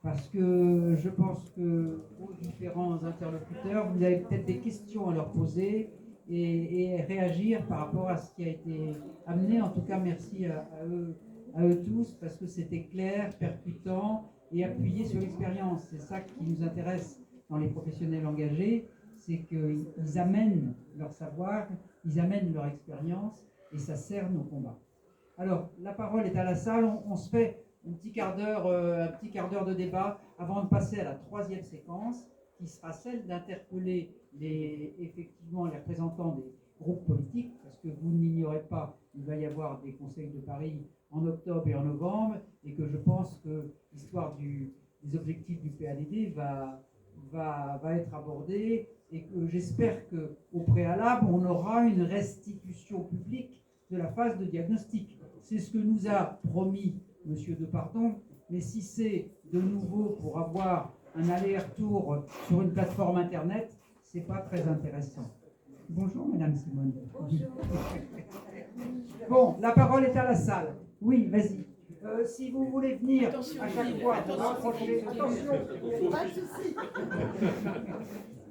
parce que je pense que aux différents interlocuteurs, vous avez peut-être des questions à leur poser et réagir par rapport à ce qui a été amené. En tout cas, merci à eux tous, parce que c'était clair, percutant et appuyé sur l'expérience. C'est ça qui nous intéresse dans les professionnels engagés, c'est qu'ils amènent leur savoir, ils amènent leur expérience, et ça sert nos combats. Alors, la parole est à la salle. On se fait un petit quart d'heure de débat avant de passer à la troisième séquence, qui sera celle d'interpeller effectivement les représentants des groupes politiques, parce que vous n'ignorez pas, il va y avoir des conseils de Paris en octobre et en novembre, et que je pense que l'histoire des objectifs du PADD va être abordée, et que j'espère qu'au préalable, on aura une restitution publique de la phase de diagnostic. C'est ce que nous a promis M. Depardon, mais si c'est de nouveau pour avoir un aller-retour sur une plateforme Internet, c'est pas très intéressant. Bonjour, Madame Simone. Bonjour. Bon, la parole est à la salle. Oui, vas-y. Si vous voulez venir à chaque fois vous rapprocher,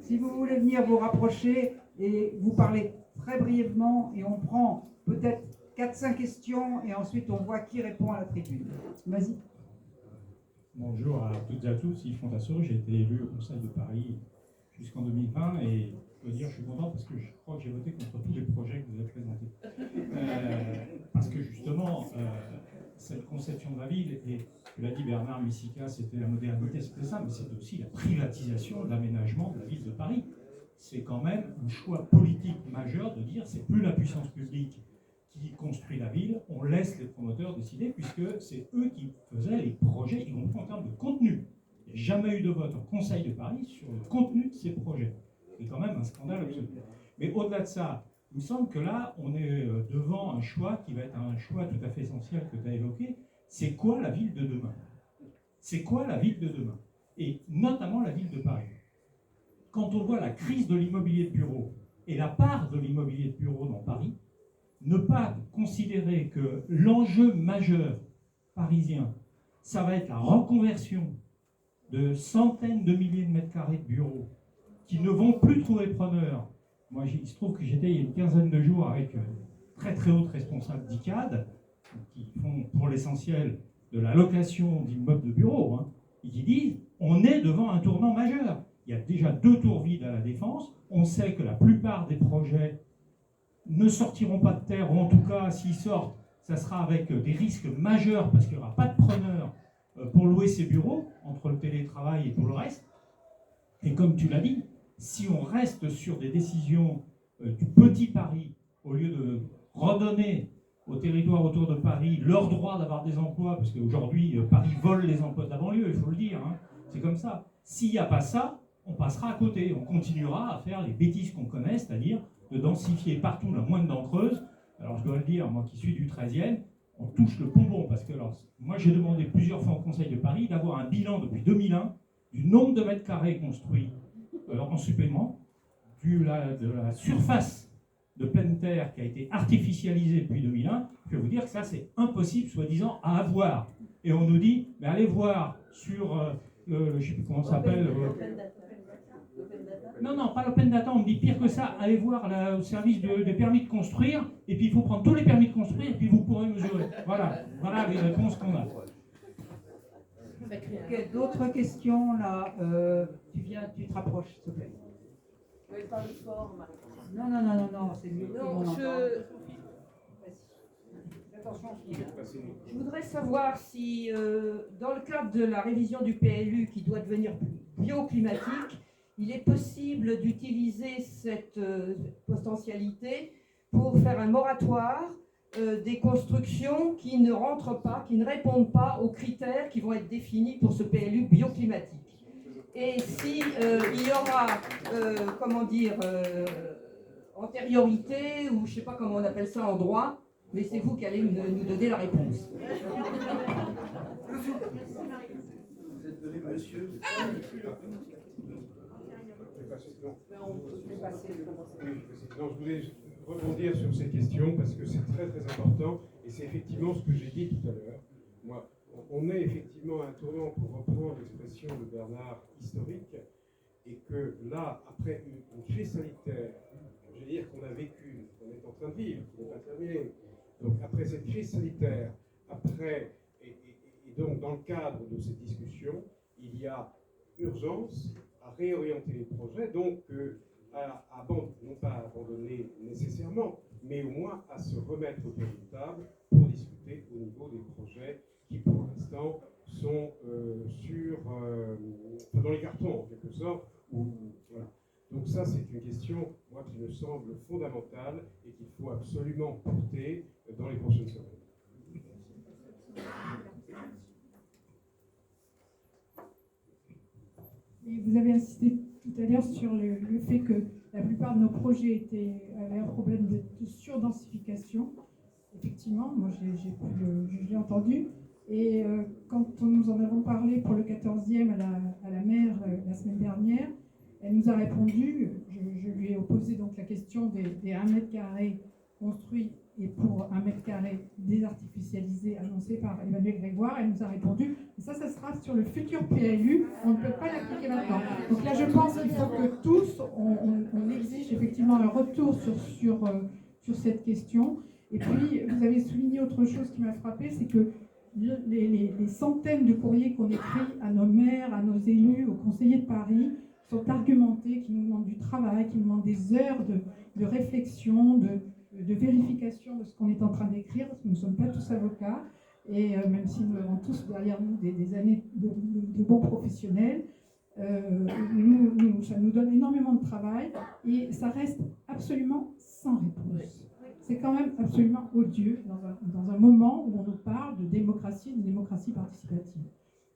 si vous voulez venir vous rapprocher et vous parler très brièvement, et on prend peut-être 4-5 questions et ensuite on voit qui répond à la tribune. Vas-y. Bonjour à toutes et à tous, Yves Fontasso, j'ai été élu au Conseil de Paris jusqu'en 2020 et je dois dire je suis content parce que je crois que j'ai voté contre tous les projets que vous avez présentés. Parce que justement, cette conception de la ville, et ce que l'a dit Bernard Messica, c'était la modernité, c'était ça, mais c'était aussi la privatisation de l'aménagement de la ville de Paris. C'est quand même un choix politique majeur de dire c'est plus la puissance publique qui construit la ville, on laisse les promoteurs décider puisque c'est eux qui faisaient les projets, y compris en termes de contenu. Il n'y a jamais eu de vote au Conseil de Paris sur le contenu de ces projets. C'est quand même un scandale absolu. Mais au-delà de ça, il me semble que là, on est devant un choix qui va être un choix tout à fait essentiel que tu as évoqué. C'est quoi la ville de demain? C'est quoi la ville de demain? Et notamment la ville de Paris. Quand on voit la crise de l'immobilier de bureau et la part de l'immobilier de bureau dans Paris, ne pas considérer que l'enjeu majeur parisien, ça va être la reconversion de centaines de milliers de mètres carrés de bureaux qui ne vont plus trouver preneur. Moi, il se trouve que j'étais il y a une quinzaine de jours avec très très hautes responsables d'ICAD, qui font pour l'essentiel de la location d'immeubles de bureaux, et qui disent on est devant un tournant majeur. Il y a déjà 2 tours vides à la Défense. On sait que la plupart des projets ne sortiront pas de terre, ou en tout cas, s'ils sortent, ça sera avec des risques majeurs parce qu'il n'y aura pas de preneur pour louer ces bureaux, entre le télétravail et tout le reste. Et comme tu l'as dit, si on reste sur des décisions du petit Paris, au lieu de redonner aux territoires autour de Paris leur droit d'avoir des emplois, parce qu'aujourd'hui, Paris vole les emplois de la banlieue, il faut le dire, c'est comme ça. S'il n'y a pas ça, on passera à côté, on continuera à faire les bêtises qu'on connaît, c'est-à-dire de densifier partout la moindre dent-creuse. Alors je dois le dire, moi qui suis du 13e, on touche le pompon, parce que moi j'ai demandé plusieurs fois au Conseil de Paris d'avoir un bilan depuis 2001 du nombre de mètres carrés construits en supplément, de la surface de pleine terre qui a été artificialisée depuis 2001. Je vais vous dire que ça c'est impossible, soi-disant, à avoir. Et on nous dit, mais allez voir sur, je ne sais plus comment ça s'appelle... Non, pas l'open data, on me dit pire que ça, allez voir au service des permis de construire, et puis il faut prendre tous les permis de construire, et puis vous pourrez mesurer. Voilà les réponses qu'on a. Okay, d'autres questions là tu te rapproches, s'il te plaît. Oui, parle fort, Marie. Non, c'est mieux que mon Attention, je voudrais savoir si, dans le cadre de la révision du PLU qui doit devenir bioclimatique, il est possible d'utiliser cette potentialité pour faire un moratoire des constructions qui ne rentrent pas, qui ne répondent pas aux critères qui vont être définis pour ce PLU bioclimatique. Et si il y aura, antériorité, ou je ne sais pas comment on appelle ça en droit, mais c'est vous qui allez nous donner la réponse. Vous êtes venu, monsieur. Non, je voulais rebondir sur ces questions parce que c'est très très important et c'est effectivement ce que j'ai dit tout à l'heure. Moi, on est effectivement à un tournant, pour reprendre l'expression de Bernard, historique, et que là, après une crise sanitaire, je veux dire qu'on a vécu, qu'on est en train de vivre, qui n'est pas terminée. Donc après cette crise sanitaire, et donc dans le cadre de cette discussion, il y a urgence à réorienter les projets, donc non pas abandonner nécessairement, mais au moins à se remettre autour d'une table pour discuter au niveau des projets qui pour l'instant sont dans les cartons en quelque sorte. Voilà. Donc ça c'est une question, moi, qui me semble fondamentale et qu'il faut absolument porter dans les prochaines semaines. Et vous avez insisté tout à l'heure sur le fait que la plupart de nos projets avaient un problème de surdensification. Effectivement, moi je l'ai entendu. Et quand nous en avons parlé pour le 14e à la maire la semaine dernière, elle nous a répondu, je lui ai opposé donc la question des 1 mètre carré construit et pour 1 mètre carré désartificialisé annoncé par Emmanuel Grégoire, elle nous a répondu, ça sera sur le futur PLU, on ne peut pas l'appliquer maintenant. Donc là, je pense qu'il faut que tous, on exige effectivement un retour sur cette question. Et puis, vous avez souligné autre chose qui m'a frappée, c'est que les centaines de courriers qu'on écrit à nos maires, à nos élus, aux conseillers de Paris, sont argumentés, qui nous demandent du travail, qui nous demandent des heures de réflexion, de vérification de ce qu'on est en train d'écrire, parce que nous ne sommes pas tous avocats, et même si nous avons tous derrière nous des années de bons professionnels, ça nous donne énormément de travail, et ça reste absolument sans réponse. C'est quand même absolument odieux dans un moment où on nous parle de démocratie participative.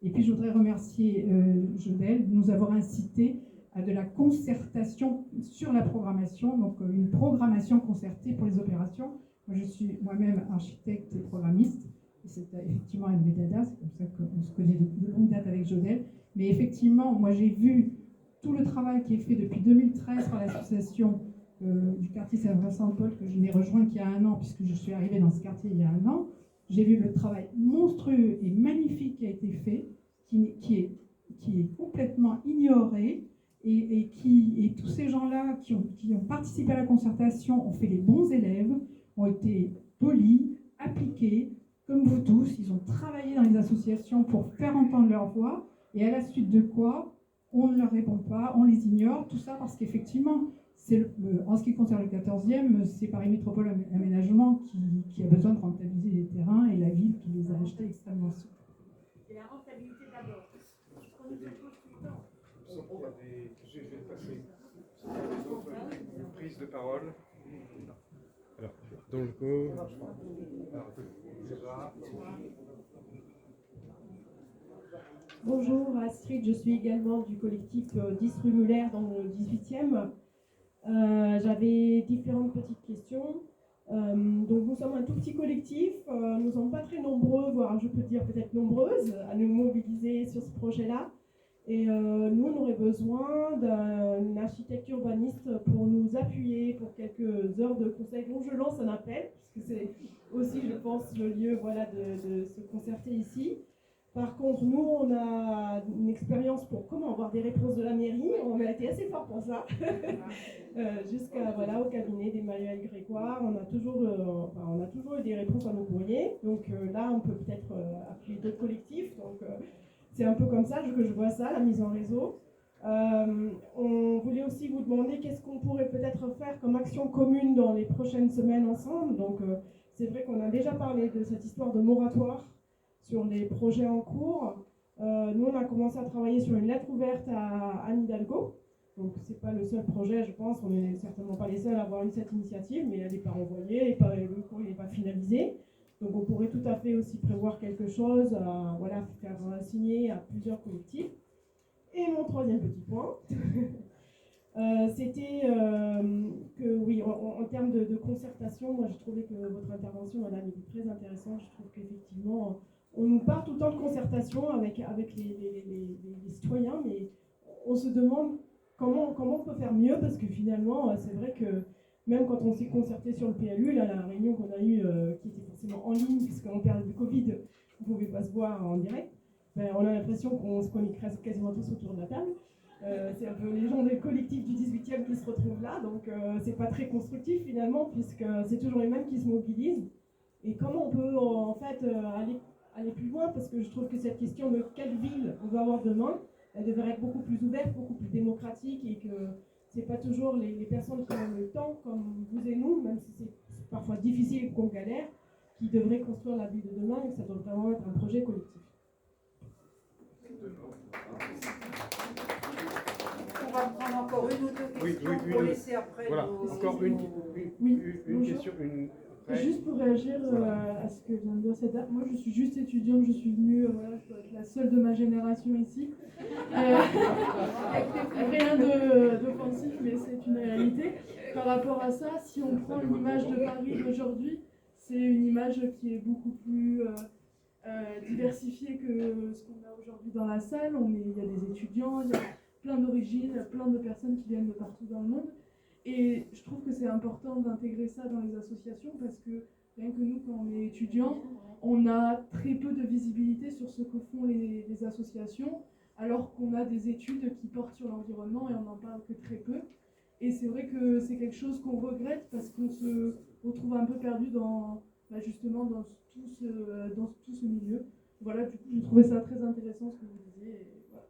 Et puis je voudrais remercier Jodel de nous avoir incité à de la concertation sur la programmation, donc une programmation concertée pour les opérations. Moi, je suis moi-même architecte et programmiste, et c'est effectivement un de mes dadas, c'est comme ça qu'on se connaît de longue date avec Jodel. Mais effectivement, moi j'ai vu tout le travail qui est fait depuis 2013 par l'association du quartier Saint-Vincent-de-Paul, que je n'ai rejoint qu'il y a 1 an, puisque je suis arrivée dans ce quartier il y a 1 an. J'ai vu le travail monstrueux et magnifique qui a été fait, qui est complètement ignoré, et tous ces gens-là qui ont participé à la concertation ont fait les bons élèves, ont été polis, appliqués, comme vous tous. Ils ont travaillé dans les associations pour faire entendre leur voix, et à la suite de quoi on ne leur répond pas, on les ignore, tout ça parce qu'effectivement, en ce qui concerne le 14e, c'est Paris Métropole Aménagement qui a besoin de rentabiliser les terrains, et la ville qui les a achetés extrêmement souvent. Et la rentabilité d'abord. On nous impose tout le temps. Je vais passer une prise de parole. Alors, donc, Bonjour Astrid, je suis également du collectif 10 rue Muller dans le 18e. J'avais différentes petites questions. Donc nous sommes un tout petit collectif, nous ne sommes pas très nombreux, voire je peux dire peut-être nombreuses, à nous mobiliser sur ce projet-là. Et nous, on aurait besoin d'un architecte urbaniste pour nous appuyer pour quelques heures de conseil. Donc je lance un appel, puisque c'est aussi, je pense, le lieu de se concerter ici. Par contre, nous, on a une expérience pour comment avoir des réponses de la mairie. On a été assez fort pour ça. Au cabinet d'Emmanuel Grégoire, on a toujours eu des réponses à nos courriers. Donc là, on peut peut-être appuyer d'autres collectifs. Donc c'est un peu comme ça que je vois ça, la mise en réseau. On voulait aussi vous demander qu'est-ce qu'on pourrait peut-être faire comme action commune dans les prochaines semaines ensemble. Donc c'est vrai qu'on a déjà parlé de cette histoire de moratoire sur les projets en cours. Nous, on a commencé à travailler sur une lettre ouverte à Anne Hidalgo. Donc c'est pas le seul projet, je pense, on n'est certainement pas les seuls à avoir eu cette initiative, mais elle n'est pas envoyée, le courrier n'est pas finalisé. Donc on pourrait tout à fait aussi prévoir quelque chose, voilà, faire signer à plusieurs collectifs. Et mon troisième petit point, c'était que oui, en termes de concertation, moi je trouvais que votre intervention, madame, était très intéressante. Je trouve qu'effectivement, on nous parle tout le temps de concertation avec les citoyens, mais on se demande comment on peut faire mieux, parce que finalement, c'est vrai que même quand on s'est concerté sur le PLU, là, la réunion qu'on a eue, qui était forcément en ligne, puisqu'en période de Covid, on ne pouvait pas se voir en direct, ben, on a l'impression qu'on se connaît quasiment tous autour de la table. C'est un peu les gens des collectifs du 18e qui se retrouvent là, donc c'est pas très constructif finalement, puisque c'est toujours les mêmes qui se mobilisent. Et comment on peut en fait aller plus loin, parce que je trouve que cette question de quelle ville on va avoir demain, elle devrait être beaucoup plus ouverte, beaucoup plus démocratique, et que c'est pas toujours les personnes qui ont le temps, comme vous et nous, même si c'est parfois difficile et qu'on galère, qui devraient construire la ville de demain, et que ça doit vraiment être un projet collectif. On va prendre encore une ou deux questions pour laisser après voilà, encore une question. Juste pour réagir à ce que vient de dire cette dame, moi je suis juste étudiante, je suis venue, voilà, je dois être la seule de ma génération ici. Rien d'offensif, mais c'est une réalité. Par rapport à ça, si on prend l'image de Paris d'aujourd'hui, c'est une image qui est beaucoup plus diversifiée que ce qu'on a aujourd'hui dans la salle. Il y a des étudiants, il y a plein d'origines, plein de personnes qui viennent de partout dans le monde. Et je trouve que c'est important d'intégrer ça dans les associations, parce que rien que nous, quand on est étudiant, on a très peu de visibilité sur ce que font les associations, alors qu'on a des études qui portent sur l'environnement et on n'en parle que très peu. Et c'est vrai que c'est quelque chose qu'on regrette, parce qu'on se retrouve un peu perdu justement dans tout ce milieu. Voilà, du coup, je trouvais ça très intéressant ce que vous disiez. Et voilà.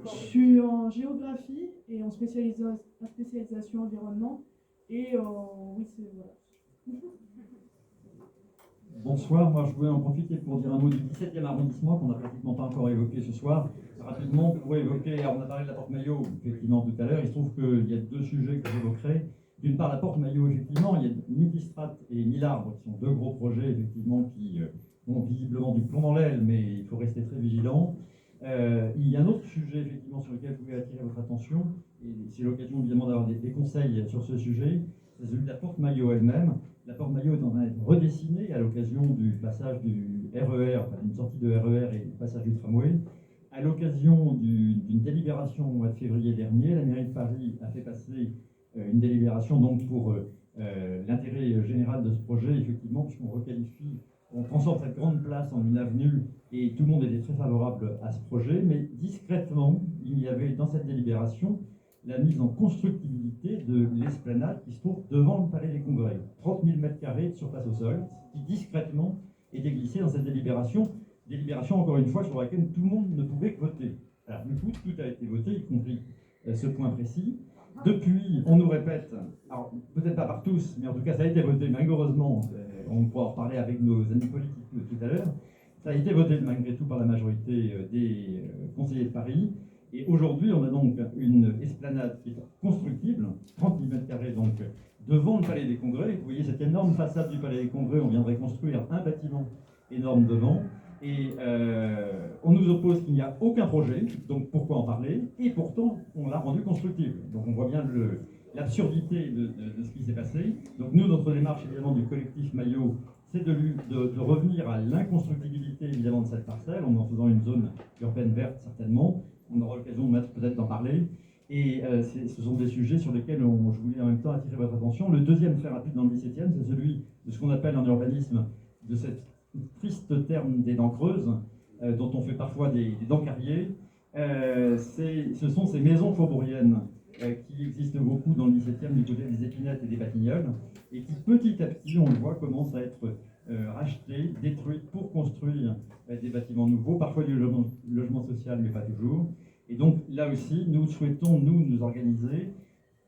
Je suis en géographie et en spécialisation environnement. Et oui, c'est voilà. Bonsoir, moi je voulais en profiter pour dire un mot du 17e arrondissement qu'on n'a pratiquement pas encore évoqué ce soir. Rapidement, pour évoquer, on a parlé de la Porte Maillot, effectivement, tout à l'heure. Il se trouve qu'il y a deux sujets que j'évoquerai. D'une part, la Porte Maillot, effectivement, il y a Midi-Strat et Mille-Arbres, qui sont deux gros projets, effectivement, qui ont visiblement du plomb dans l'aile, mais il faut rester très vigilant. Il y a un autre sujet, effectivement, sur lequel je voulais attirer votre attention, et c'est l'occasion, évidemment, d'avoir des conseils sur ce sujet, c'est celui de la Porte Maillot elle-même. La Porte Maillot est en train d'être redessinée à l'occasion du passage du RER, enfin d'une sortie de RER et du passage du tramway. À l'occasion d'une délibération au mois de février dernier, la mairie de Paris a fait passer une délibération donc pour l'intérêt général de ce projet, effectivement, puisqu'on requalifie, on transforme cette grande place en une avenue, et tout le monde était très favorable à ce projet, mais discrètement, il y avait dans cette délibération la mise en constructibilité de l'esplanade qui se trouve devant le Palais des Congrès. 30 000 m² de surface au sol, qui discrètement était glissée dans cette délibération encore une fois sur laquelle tout le monde ne pouvait que voter. Alors du coup, tout a été voté, y compris ce point précis. Depuis, on nous répète, alors peut-être pas par tous, mais en tout cas ça a été voté malheureusement, on pourra en reparler avec nos amis politiques tout à l'heure, ça a été voté malgré tout par la majorité des conseillers de Paris. Et aujourd'hui, on a donc une esplanade qui est constructible, 30 000 m² donc, devant le Palais des Congrès. Vous voyez cette énorme façade du Palais des Congrès, on viendrait construire un bâtiment énorme devant. Et on nous oppose qu'il n'y a aucun projet, donc pourquoi en parler? Et pourtant, on l'a rendu constructible. Donc on voit bien l'absurdité de ce qui s'est passé. Donc nous, notre démarche évidemment du collectif Maillot, c'est de revenir à l'inconstructibilité évidemment de cette parcelle, en faisant une zone urbaine verte certainement. On aura l'occasion peut-être d'en parler. Et ce sont des sujets sur lesquels je voulais en même temps attirer votre attention. Le deuxième très rapide dans le 17e, c'est celui de ce qu'on appelle en urbanisme de cette triste terme des dents creuses, dont on fait parfois des dents carriées. Ce sont ces maisons faubouriennes qui existent beaucoup dans le 17e du côté des Épinettes et des Batignolles, et qui petit à petit, on le voit, commencent à être rachetées, détruites pour construire des bâtiments nouveaux, parfois du logement social, mais pas toujours. Et donc là aussi, nous souhaitons nous organiser.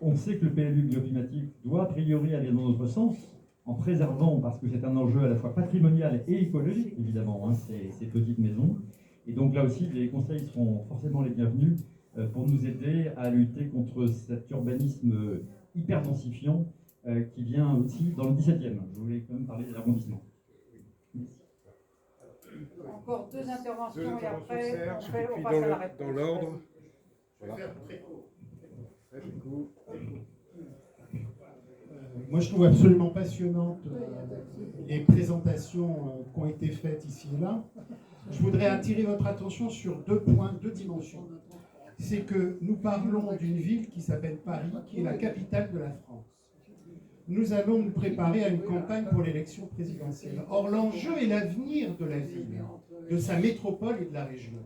On sait que le PLU bioclimatique doit a priori aller dans notre sens, en préservant, parce que c'est un enjeu à la fois patrimonial et écologique, évidemment, ces petites maisons. Et donc là aussi, les conseils seront forcément les bienvenus pour nous aider à lutter contre cet urbanisme hyper densifiant qui vient aussi dans le 17e. Je voulais quand même parler des arrondissements. Encore deux interventions et Serge, après et on puis passe à la réponse. dans l'ordre. Je vais faire très court. Très court. Moi, je trouve absolument passionnantes les présentations qui ont été faites ici et là. Je voudrais attirer votre attention sur deux points, deux dimensions. C'est que nous parlons d'une ville qui s'appelle Paris, qui est la capitale de la France. Nous allons nous préparer à une campagne pour l'élection présidentielle. Or, l'enjeu et l'avenir de la ville, de sa métropole et de la région,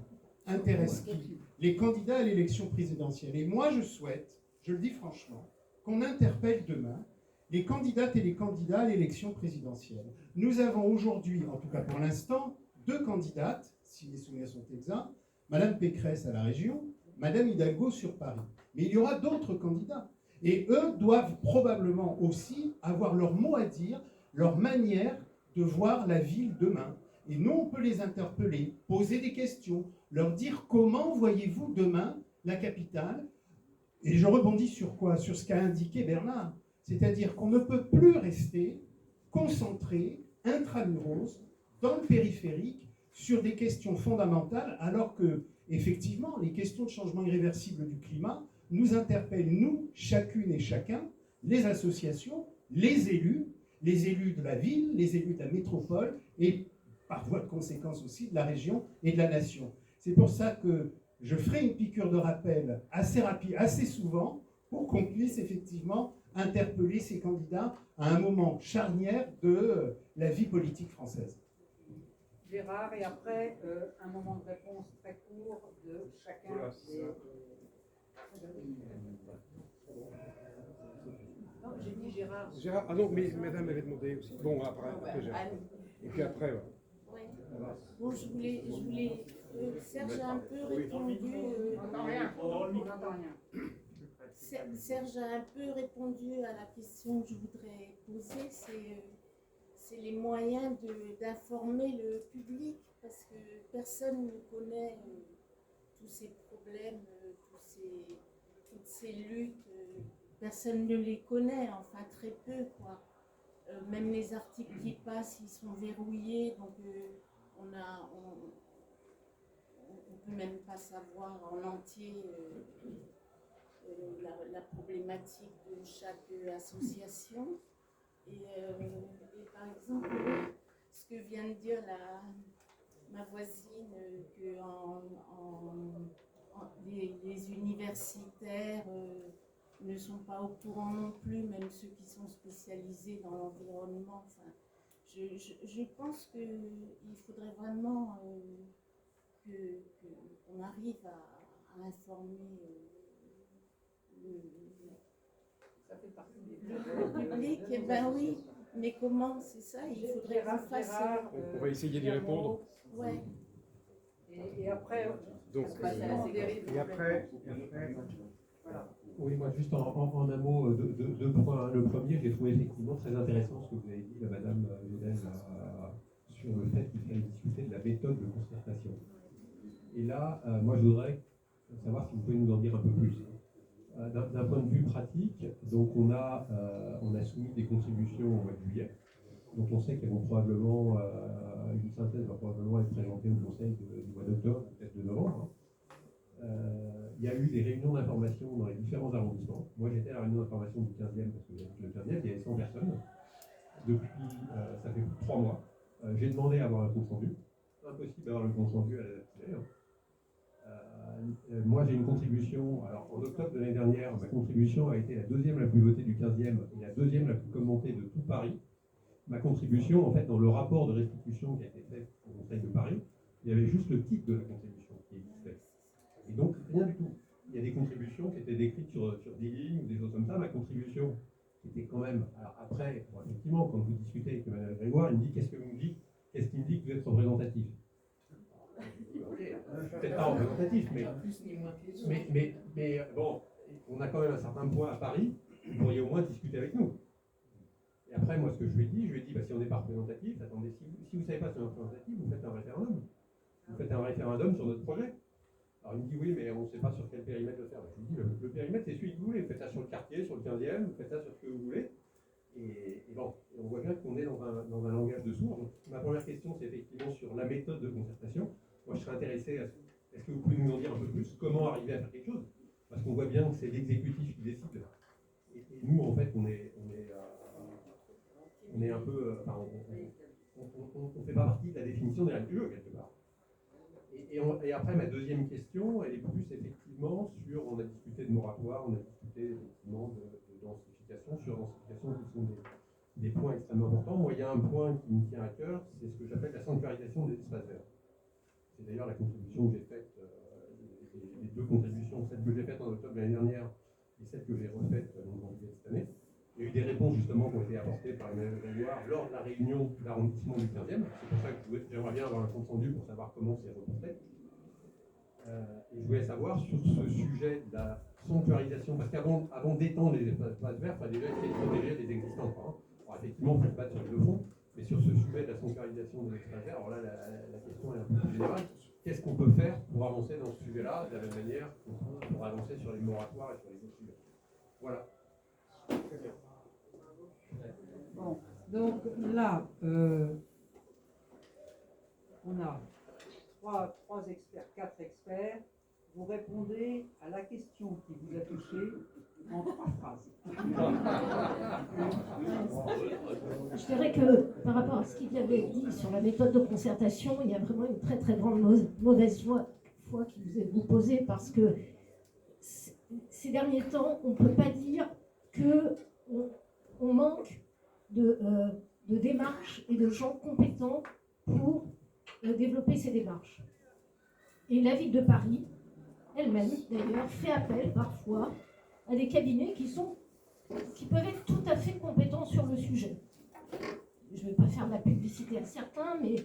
intéresse qui? Les candidats à l'élection présidentielle. Et moi, je souhaite, je le dis franchement, qu'on interpelle demain les candidates et les candidats à l'élection présidentielle. Nous avons aujourd'hui, en tout cas pour l'instant, deux candidates, si les souvenirs sont exacts, Madame Pécresse à la région, Madame Hidalgo sur Paris. Mais il y aura d'autres candidats. Et eux doivent probablement aussi avoir leur mot à dire, leur manière de voir la ville demain. Et nous, on peut les interpeller, poser des questions, leur dire comment voyez-vous demain la capitale. Et je rebondis sur quoi? Sur ce qu'a indiqué Bernard. C'est-à-dire qu'on ne peut plus rester concentré, intramuros, dans le périphérique, sur des questions fondamentales, alors que, effectivement, les questions de changement irréversible du climat nous interpellent, nous, chacune et chacun, les associations, les élus de la ville, les élus de la métropole, et par voie de conséquence aussi de la région et de la nation. C'est pour ça que je ferai une piqûre de rappel assez rapide, assez souvent, pour qu'on puisse effectivement interpeller ces candidats à un moment charnière de la vie politique française. Gérard, et après un moment de réponse très court de chacun des... Non, j'ai dit Gérard. Gérard, ah non, mais madame avait demandé aussi. Bon, après Gérard. Et puis après, ouais. Oui. Bon, je voulais Serge a un peu répondu. Serge a un peu répondu à la question que je voudrais poser, c'est les moyens d'informer le public, parce que personne ne connaît tous ces problèmes, toutes ces luttes, personne ne les connaît, enfin très peu, quoi. Même les articles qui passent, ils sont verrouillés, donc on peut même pas savoir en entier la problématique de chaque association. Et par exemple, ce que vient de dire ma voisine, que les universitaires ne sont pas au courant non plus, même ceux qui sont spécialisés dans l'environnement. Enfin, je pense qu'il faudrait vraiment qu'on arrive à informer Ça fait partie des le public. Eh ben oui, mais comment? C'est ça, il faudrait qu'on fasse... On va essayer d'y répondre. Ouais. Et après, Donc, et après, voilà. Oui, moi juste en un mot, deux points. Le premier, j'ai trouvé effectivement très intéressant ce que vous avez dit, Madame Jodel, sur le fait qu'il fallait discuter de la méthode de concertation. Et là, moi je voudrais savoir si vous pouvez nous en dire un peu plus. D'un point de vue pratique, donc on a soumis des contributions au mois de juillet. Donc on sait qu'elles vont probablement, une synthèse va probablement être présentée au Conseil du mois d'octobre, peut-être de novembre. Il y a eu des réunions d'information dans les différents arrondissements. Moi j'étais à la réunion d'information du 15e, parce que le 15e, il y avait 100 personnes. Depuis, ça fait plus de 3 mois. J'ai demandé à avoir un compte rendu. Impossible d'avoir le compte rendu à la date d'hier. Moi j'ai une contribution, alors en octobre de l'année dernière, ma contribution a été la deuxième la plus votée du 15e et la deuxième la plus commentée de tout Paris. Ma contribution, en fait, dans le rapport de restitution qui a été fait au Conseil de Paris, il y avait juste le titre de la contribution qui existait. Et donc, rien du tout. Il y a des contributions qui étaient décrites sur 10 lignes ou des choses comme ça. Ma contribution, qui était quand même... Alors après, bon, effectivement, quand vous discutez avec Mme Grégoire, il me dit « Qu'est-ce que vous me dites? Qu'est-ce qui me dit que vous êtes représentatif ?» Peut-être pas représentatif, mais bon, on a quand même un certain point à Paris, vous pourriez au moins discuter avec nous. Et après, moi, ce que je lui ai dit, bah, si on n'est pas représentatif, attendez, si vous ne savez pas si on est représentatif, vous faites un référendum. Vous faites un référendum sur notre projet. Alors il me dit oui, mais on ne sait pas sur quel périmètre le faire. Je lui dis le périmètre, c'est celui que vous voulez. Vous faites ça sur le quartier, sur le 15e, vous faites ça sur ce que vous voulez. Et bon, on voit bien qu'on est dans un langage de sourds. Donc, ma première question, c'est effectivement sur la méthode de concertation. Moi, je serais intéressé à est-ce que vous pouvez nous en dire un peu plus? Comment arriver à faire quelque chose? Parce qu'on voit bien que c'est l'exécutif qui décide. Et nous, en fait, on est un peu. On ne fait pas partie de la définition des règles du jeu, quelque part. Et après, ma deuxième question, elle est plus effectivement sur. On a discuté de moratoire, on a discuté effectivement de densification, sur densification, qui sont des points extrêmement importants. Moi, il y a un point qui me tient à cœur, c'est ce que j'appelle la sanctuarisation des espaces verts. C'est d'ailleurs la contribution que j'ai faite, les deux contributions, celle que j'ai faite en octobre de l'année dernière et celle que j'ai refaite en janvier cette année. Il y a eu des réponses justement qui ont été apportées par Emmanuel Grégoire lors de la réunion de l'arrondissement du 15e. C'est pour ça que j'aimerais bien avoir un compte rendu pour savoir comment c'est reporté. Et je voulais savoir sur ce sujet de la sanctuarisation, parce qu'avant d'étendre les espaces verts, il fallait déjà essayer de protéger les existants. Alors effectivement, il faut se battre sur le fond, mais sur ce sujet de la sanctuarisation des espaces verts, alors là, la question est un peu plus générale. Qu'est-ce qu'on peut faire pour avancer dans ce sujet-là, de la même manière pour avancer sur les moratoires et sur les autres sujets? Voilà. Très bien. Bon, donc là, on a trois experts, 4 experts. Vous répondez à la question qui vous a touché en 3 phrases. Je dirais que par rapport à ce qu'il avait dit sur la méthode de concertation, il y a vraiment une très très grande mauvaise foi qui vous est proposée, parce que ces derniers temps, on ne peut pas dire qu'on manque de démarches et de gens compétents pour développer ces démarches. Et la ville de Paris, elle-même d'ailleurs, fait appel parfois à des cabinets qui peuvent être tout à fait compétents sur le sujet. Je ne vais pas faire de la publicité à certains, mais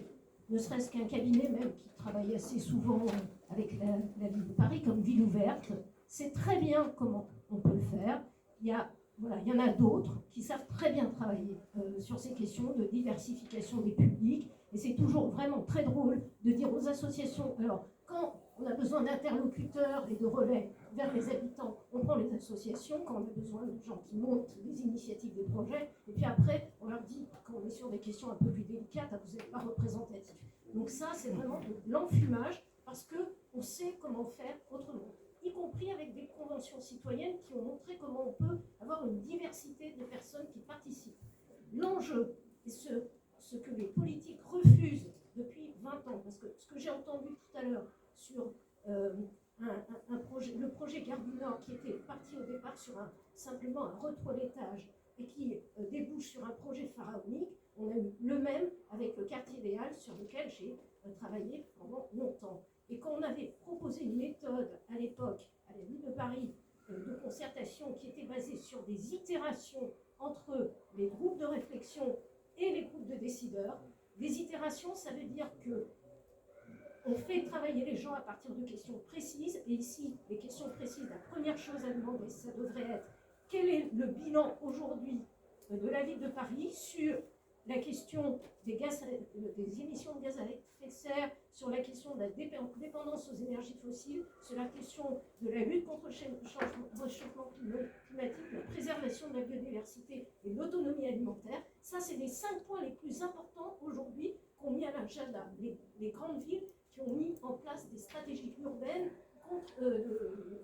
ne serait-ce qu'un cabinet même qui travaille assez souvent avec la ville de Paris comme Ville Ouverte, sait très bien comment on peut le faire. Il y en a d'autres qui savent très bien travailler sur ces questions de diversification des publics. Et c'est toujours vraiment très drôle de dire aux associations, alors quand on a besoin d'interlocuteurs et de relais vers les habitants, on prend les associations. Quand on a besoin de gens qui montent des initiatives, des projets, et puis après on leur dit, quand on est sur des questions un peu plus délicates, vous n'êtes pas représentatif. Donc ça, c'est vraiment de l'enfumage, parce qu'on sait comment faire autrement, y compris avec des conventions citoyennes qui ont montré comment on peut avoir une diversité de personnes qui participent. L'enjeu, et ce que les politiques refusent depuis 20 ans, parce que ce que j'ai entendu tout à l'heure sur le projet Gare du Nord, qui était parti au départ sur simplement un retoilettage et qui débouche sur un projet pharaonique, on a eu le même avec le quartier des Halles, sur lequel j'ai travaillé pendant longtemps. Et quand on avait proposé une méthode à l'époque, à la ville de Paris, de concertation qui était basée sur des itérations entre les groupes de réflexion et les groupes de décideurs. Des itérations, ça veut dire que on fait travailler les gens à partir de questions précises. Et ici, les questions précises, la première chose à demander, ça devrait être quel est le bilan aujourd'hui de la ville de Paris sur la question des émissions de gaz à effet de serre, sur la question de la dépendance aux énergies fossiles, sur la question de la lutte contre le réchauffement climatique, la préservation de la biodiversité et l'autonomie alimentaire. Ça, c'est les 5 points les plus importants aujourd'hui qu'ont mis à l'agenda les grandes villes qui ont mis en place des stratégies urbaines contre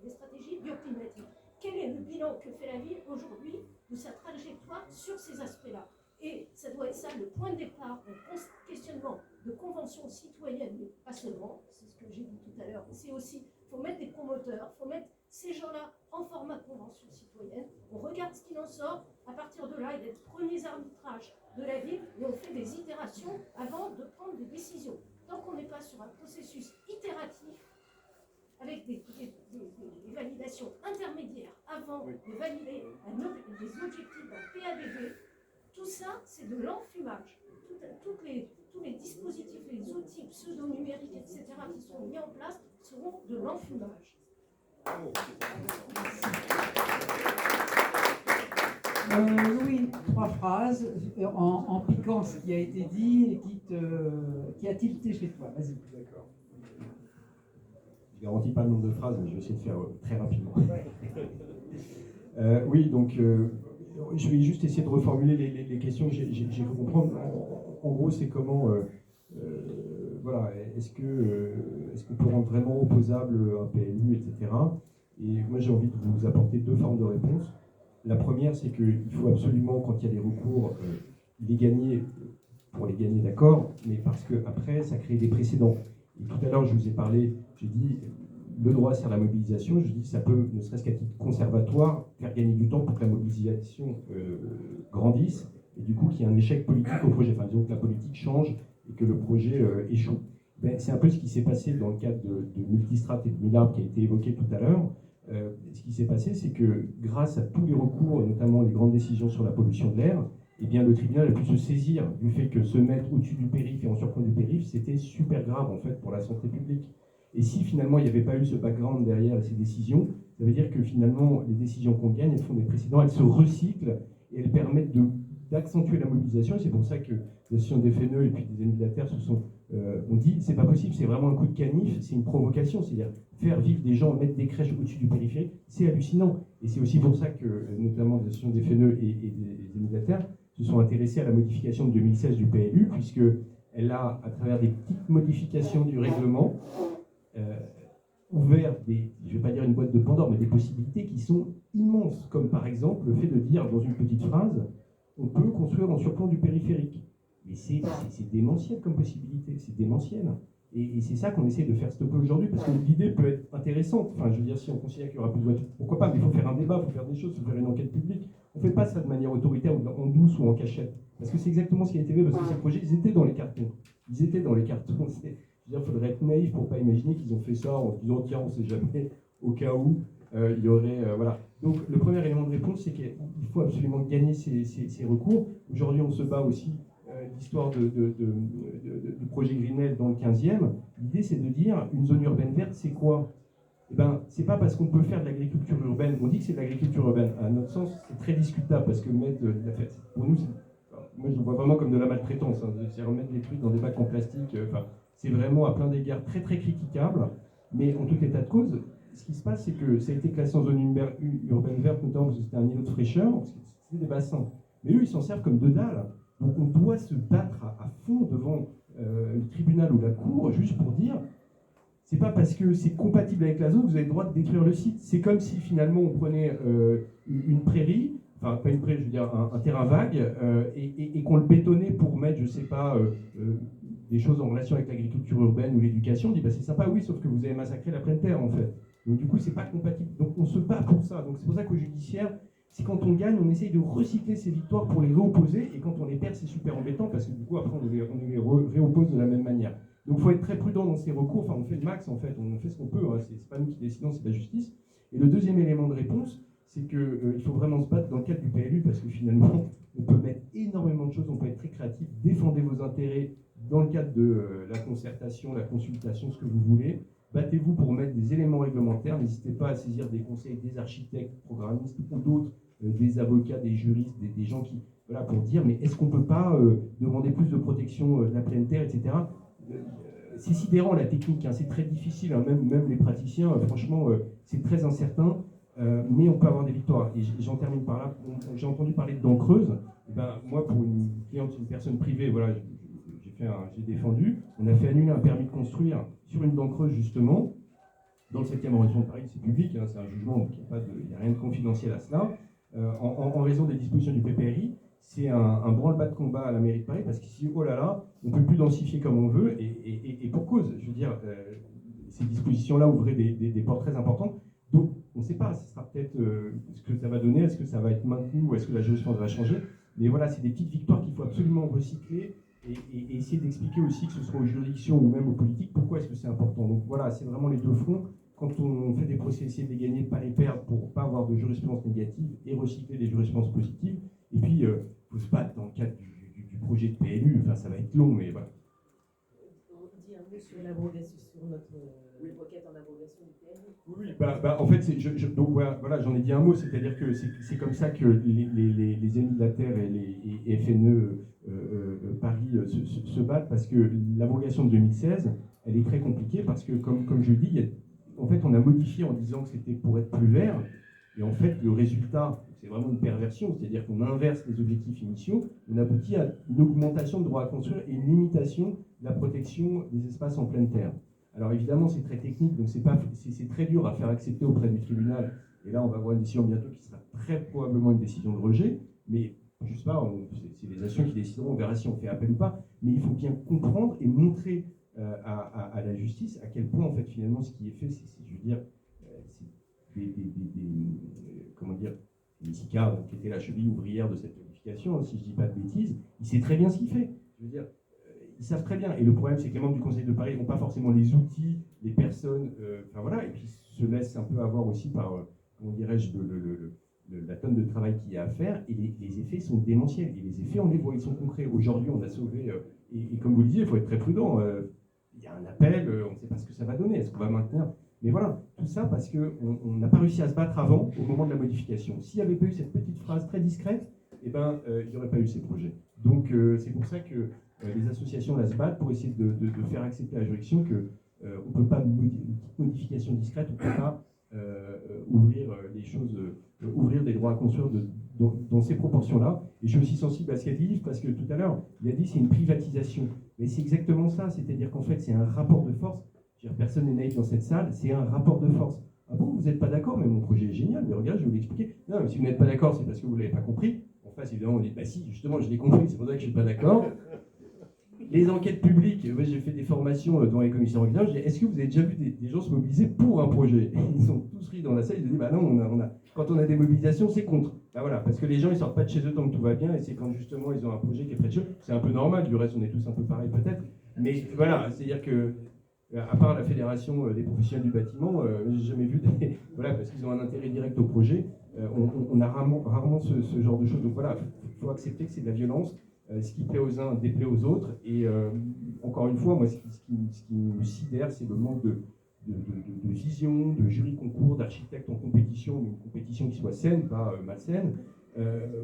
des stratégies bioclimatiques. Quel est le bilan que fait la ville aujourd'hui de sa trajectoire sur ces aspects-là? Et ça doit être ça le point de départ, un questionnement de convention citoyenne, mais pas seulement, c'est ce que j'ai dit tout à l'heure, c'est aussi, il faut mettre des promoteurs, il faut mettre ces gens-là en format convention citoyenne, on regarde ce qu'il en sort, à partir de là, il y a des premiers arbitrages de la ville, et on fait des itérations avant de prendre des décisions. Tant qu'on n'est pas sur un processus itératif, avec des validations intermédiaires avant de valider des objectifs d'un PADD, tout ça, c'est de l'enfumage. Tous les dispositifs, les outils pseudo-numériques, etc., qui sont mis en place, seront de l'enfumage. Louis, 3 phrases en piquant ce qui a été dit et qui a tilté chez toi. Vas-y. D'accord. ne garantis pas le nombre de phrases, mais je vais essayer de faire très rapidement. Oui, donc je vais juste essayer de reformuler les questions que j'ai pu comprendre. En gros, c'est comment, voilà, est-ce qu'on peut rendre vraiment opposable un PLU, etc. Et moi, j'ai envie de vous apporter deux formes de réponse. La première, c'est qu'il faut absolument, quand il y a des recours, les gagner pour les gagner, d'accord, mais parce qu'après, ça crée des précédents. Et tout à l'heure, je vous ai parlé, j'ai dit, le droit sert à la mobilisation, je dis, ça peut, ne serait-ce qu'à titre conservatoire, faire gagner du temps pour que la mobilisation grandisse, et du coup, qu'il y ait un échec politique au projet. Enfin, disons que la politique change et que le projet échoue. Ben, c'est un peu ce qui s'est passé dans le cadre de Multistrate et de Millard qui a été évoqué tout à l'heure. Ce qui s'est passé, c'est que grâce à tous les recours, notamment les grandes décisions sur la pollution de l'air, eh bien, le tribunal a pu se saisir du fait que se mettre au-dessus du périph' et en surplomb du périph', c'était super grave en fait pour la santé publique. Et si finalement il n'y avait pas eu ce background derrière ces décisions, ça veut dire que finalement les décisions qu'on gagne, elles font des précédents, elles se recyclent et elles permettent d'accentuer la mobilisation. Et c'est pour ça que l'association des FNE et puis des amis de la Terre ont dit c'est pas possible, c'est vraiment un coup de canif, c'est une provocation, c'est-à-dire faire vivre des gens, mettre des crèches au-dessus du périphérique, c'est hallucinant. Et c'est aussi pour ça que notamment l'association des FNE et des amis de la Terre se sont intéressés à la modification de 2016 du PLU, puisqu'elle a, à travers des petites modifications du règlement, ouvert je ne vais pas dire une boîte de Pandore, mais des possibilités qui sont immenses, comme par exemple le fait de dire dans une petite phrase, on peut construire en surplomb du périphérique. Mais c'est démentiel comme possibilité, c'est démentiel. Et c'est ça qu'on essaie de faire stopper aujourd'hui, parce que l'idée peut être intéressante. Enfin, je veux dire, si on considère qu'il y aura plus de voitures, pourquoi pas, mais il faut faire un débat, il faut faire des choses, il faut faire une enquête publique. On ne fait pas ça de manière autoritaire, ou en douce ou en cachette. Parce que c'est exactement ce qui a été fait, parce que ces projets, ils étaient dans les cartons. Ils étaient dans les cartons. Je veux dire, il faudrait être naïf pour ne pas imaginer qu'ils ont fait ça en se disant, tiens, on ne sait jamais, au cas où il y aurait... voilà. Donc, le premier élément de réponse, c'est qu'il faut absolument gagner ces recours. Aujourd'hui, on se bat aussi l'histoire du projet Grenelle dans le 15e. L'idée, c'est de dire, une zone urbaine verte, c'est quoi? Eh ben, c'est pas parce qu'on peut faire de l'agriculture urbaine, on dit que c'est de l'agriculture urbaine. À notre sens, c'est très discutable, parce que pour nous, moi je le vois vraiment comme de la maltraitance, hein, c'est remettre les trucs dans des bacs en plastique, c'est vraiment à plein d'égards très très critiquable, mais en tout état de cause, ce qui se passe, c'est que ça a été classé en zone urbaine verte, notamment parce que c'était un îlot de fraîcheur, parce que c'était des bassins. Mais eux, ils s'en servent comme de dalles. Donc on doit se battre à fond devant le tribunal ou la cour, juste pour dire, c'est pas parce que c'est compatible avec la zone que vous avez le droit de détruire le site. C'est comme si finalement on prenait une prairie, enfin pas une prairie, je veux dire un terrain vague, et qu'on le bétonnait pour mettre, je sais pas, des choses en relation avec l'agriculture urbaine ou l'éducation. On dit, bah, c'est sympa, oui, sauf que vous avez massacré la pleine terre en fait. Donc du coup, c'est pas compatible. Donc on se bat pour ça. Donc c'est pour ça qu'au judiciaire, c'est quand on gagne, on essaye de recycler ces victoires pour les réopposer, et quand on les perd, c'est super embêtant, parce que du coup, après, on les réoppose de la même manière. Donc il faut être très prudent dans ces recours, enfin on fait le max en fait, on fait ce qu'on peut, hein. C'est pas nous qui décidons, c'est la justice. Et le deuxième élément de réponse, c'est qu'il faut vraiment se battre dans le cadre du PLU, parce que finalement, on peut mettre énormément de choses, on peut être très créatif, défendez vos intérêts dans le cadre de la concertation, la consultation, ce que vous voulez. Battez-vous pour mettre des éléments réglementaires, n'hésitez pas à saisir des conseils des architectes, programmistes ou d'autres, des avocats, des juristes, des gens qui, voilà, pour dire, mais est-ce qu'on ne peut pas demander plus de protection de la pleine terre, etc. C'est sidérant la technique, hein, c'est très difficile, hein, même les praticiens, franchement, c'est très incertain, mais on peut avoir des victoires. Et j'en termine par là, j'ai entendu parler de dents creuses. Et ben, moi, pour une cliente, une personne privée, voilà, j'ai défendu, on a fait annuler un permis de construire sur une dent creuse, justement, dans le 7e arrondissement de Paris, c'est public, hein, c'est un jugement, donc il n'y a rien de confidentiel à cela, en raison des dispositions du PPRI. C'est un branle-bas de combat à la mairie de Paris, parce qu'ici, oh là là, on ne peut plus densifier comme on veut, et pour cause. Je veux dire, ces dispositions-là ouvraient des portes très importantes. Donc, on ne sait pas, ce sera peut-être ce que ça va donner, est-ce que ça va être maintenu, ou est-ce que la jurisprudence va changer. Mais voilà, c'est des petites victoires qu'il faut absolument recycler, et essayer d'expliquer aussi, que ce soit aux juridictions ou même aux politiques, pourquoi est-ce que c'est important. Donc voilà, c'est vraiment les deux fronts. Quand on fait des procès, essayer de les gagner, pas les perdre pour ne pas avoir de jurisprudence négative, et recycler des jurisprudences positives. Et puis, il faut se battre dans le cadre du projet de PLU. Enfin, ça va être long, mais voilà. On dit un mot sur l'abrogation, sur notre requête en abrogation du PLU. Oui, en fait, donc voilà, j'en ai dit un mot, c'est-à-dire que c'est comme ça que les Amis de la Terre et les FNE Paris se battent, parce que l'abrogation de 2016, elle est très compliquée, parce que, comme je le dis, en fait, on a modifié en disant que c'était pour être plus vert. Et en fait, le résultat, c'est vraiment une perversion, c'est-à-dire qu'on inverse les objectifs initiaux, on aboutit à une augmentation de droit à construire et une limitation de la protection des espaces en pleine terre. Alors évidemment, c'est très technique, donc c'est très dur à faire accepter auprès du tribunal. Et là, on va avoir une décision bientôt qui sera très probablement une décision de rejet, mais je ne sais pas, c'est les nations qui décideront, on verra si on fait appel ou pas, mais il faut bien comprendre et montrer à la justice à quel point, en fait, finalement, ce qui est fait, je veux dire, comment dire, Sicard, qui était la cheville ouvrière de cette modification, si je ne dis pas de bêtises, il sait très bien ce qu'il fait. Je veux dire, ils savent très bien. Et le problème, c'est que les membres du Conseil de Paris n'ont pas forcément les outils, les personnes, enfin voilà, et puis se laissent un peu avoir aussi par, comment dirais-je, la tonne de travail qu'il y a à faire, et les effets sont démentiels. Et les effets, on les voit, ils sont concrets. Aujourd'hui, on a sauvé, et comme vous le disiez, il faut être très prudent. Il y a un appel, on ne sait pas ce que ça va donner, est-ce qu'on va maintenir. Mais voilà, tout ça parce qu'on n'a pas réussi à se battre avant, au moment de la modification. S'il n'y avait pas eu cette petite phrase très discrète, eh ben, il n'y aurait pas eu ces projets. Donc c'est pour ça que les associations là se battent pour essayer de faire accepter à la juridiction qu'on ne peut pas, une petite modification discrète, on ne peut pas ouvrir les choses, ouvrir des droits à construire dans ces proportions-là. Et je suis aussi sensible à ce qu'a dit Yves, parce que tout à l'heure, il a dit c'est une privatisation. Mais c'est exactement ça, c'est-à-dire qu'en fait, c'est un rapport de force. Personne n'est naïf dans cette salle, c'est un rapport de force. Ah bon, vous n'êtes pas d'accord, mais mon projet est génial, mais regarde, je vais vous l'expliquer. Non, mais si vous n'êtes pas d'accord, c'est parce que vous ne l'avez pas compris. En face, évidemment, on dit, bah si, justement, je l'ai compris, c'est pour ça que je ne suis pas d'accord. Les enquêtes publiques, moi j'ai fait des formations devant les commissaires enquêteurs, je dis, est-ce que vous avez déjà vu des gens se mobiliser pour un projet? Ils sont tous ris dans la salle, ils disent, bah non, quand on a des mobilisations, c'est contre. Bah voilà, parce que les gens, ils sortent pas de chez eux tant que tout va bien, et c'est quand justement ils ont un projet qui est près de chez eux. C'est un peu normal, du reste, on est tous un peu pareils peut-être. Mais voilà, c'est-à-dire que à part la Fédération des professionnels du bâtiment, j'ai jamais vu des... Voilà, parce qu'ils ont un intérêt direct au projet. On a rarement ce genre de choses. Donc voilà, il faut accepter que c'est de la violence. Ce qui plaît aux uns déplaît aux autres. Et encore une fois, moi, ce qui me sidère, c'est le manque de vision, de jury concours, d'architectes en compétition, mais une compétition qui soit saine, pas malsaine.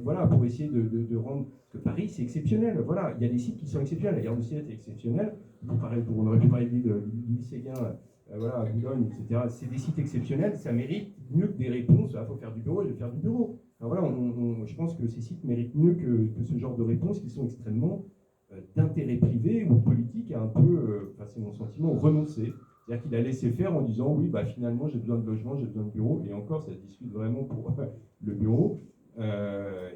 Voilà, pour essayer de rendre... Parce que Paris, c'est exceptionnel. Voilà, il y a des sites qui sont exceptionnels. La gare de Sillette est exceptionnelle. On aurait pu parler de l'île Séguin, voilà, à Boulogne, etc. C'est des sites exceptionnels. Ça mérite mieux que des réponses. Il faut faire du bureau, je vais faire du bureau. Alors voilà, je pense que ces sites méritent mieux que ce genre de réponses qui sont extrêmement d'intérêt privé ou politique à un peu, enfin c'est mon sentiment, renoncer. C'est-à-dire qu'il a laissé faire en disant oui, bah finalement j'ai besoin de logement, j'ai besoin de bureau, et encore ça se discute vraiment pour le bureau.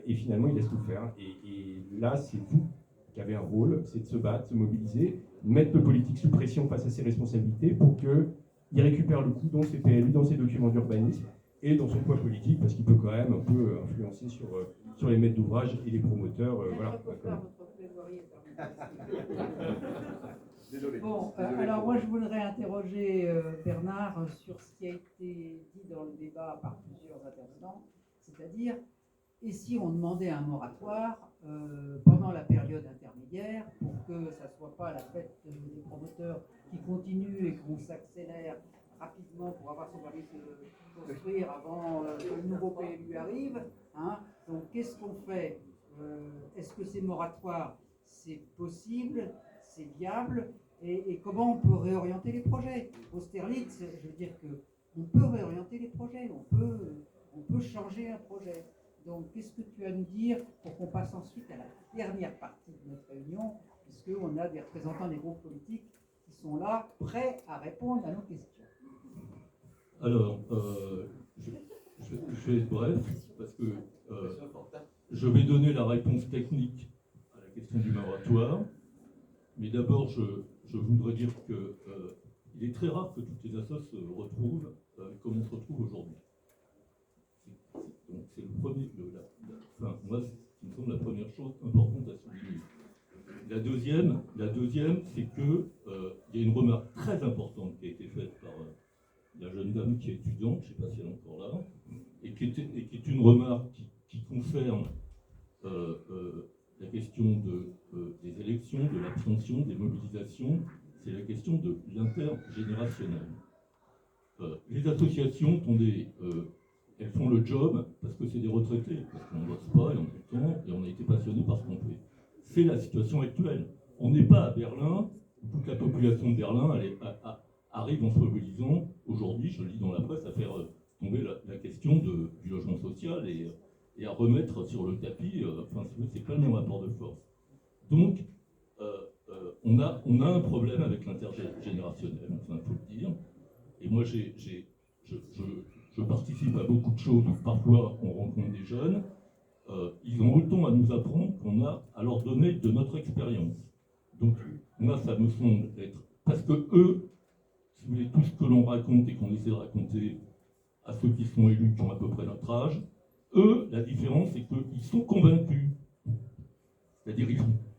Et finalement, il laisse tout faire. Et là, c'est vous qui avez un rôle, c'est de se battre, se mobiliser, mettre le politique sous pression face à ses responsabilités pour qu'il récupère le coup dans ses PLU, dans ses documents d'urbanisme et dans son poids politique, parce qu'il peut quand même un peu influencer sur les maîtres d'ouvrage et les promoteurs. Voilà. Désolé. Bon, alors moi je voudrais interroger Bernard sur ce qui a été dit dans le débat par plusieurs intervenants, c'est-à-dire, et si on demandait un moratoire pendant la période intermédiaire pour que ça ne soit pas la fête des promoteurs qui continuent et qu'on s'accélère rapidement pour avoir son permis de construire avant que le nouveau PLU arrive, hein. Donc qu'est-ce qu'on fait? Est-ce que ces moratoires, c'est possible, c'est viable, et comment on peut réorienter les projets? Austerlitz, je veux dire qu'on peut réorienter les projets, on peut changer un projet. Donc, qu'est-ce que tu as à nous dire pour qu'on passe ensuite à la dernière partie de notre réunion, puisqu'on a des représentants des groupes politiques qui sont là, prêts à répondre à nos questions. Alors, je vais être bref, parce que je vais donner la réponse technique à la question du moratoire, mais d'abord, je voudrais dire qu'il est très rare que toutes les assos se retrouvent comme on se retrouve aujourd'hui. Donc c'est le premier, enfin, moi, ce qui me semble la première chose importante à souligner. La deuxième, c'est que il y a une remarque très importante qui a été faite par la jeune dame qui est étudiante, je ne sais pas si elle est encore là, et qui est une remarque qui concerne la question des élections, de l'abstention, des mobilisations. C'est la question de l'intergénérationnel. Les associations elles font le job parce que c'est des retraités, parce qu'on ne bosse pas et on a du temps et on a été passionné par ce qu'on fait. C'est la situation actuelle. On n'est pas à Berlin, toute la population de Berlin arrive en se mobilisant, aujourd'hui, je lis dans la presse, à faire tomber la question du logement social et à remettre sur le tapis, enfin, c'est pas le même rapport de force. Donc, on a un problème avec l'intergénérationnel, enfin, il faut le dire. Et moi, je participe à beaucoup de choses où parfois on rencontre des jeunes. Ils ont autant à nous apprendre qu'on a à leur donner de notre expérience. Donc, moi, ça me semble être... Parce que eux, si vous voulez, tout ce que l'on raconte et qu'on essaie de raconter à ceux qui sont élus, qui ont à peu près notre âge, eux, la différence, c'est qu'ils sont convaincus. C'est-à-dire,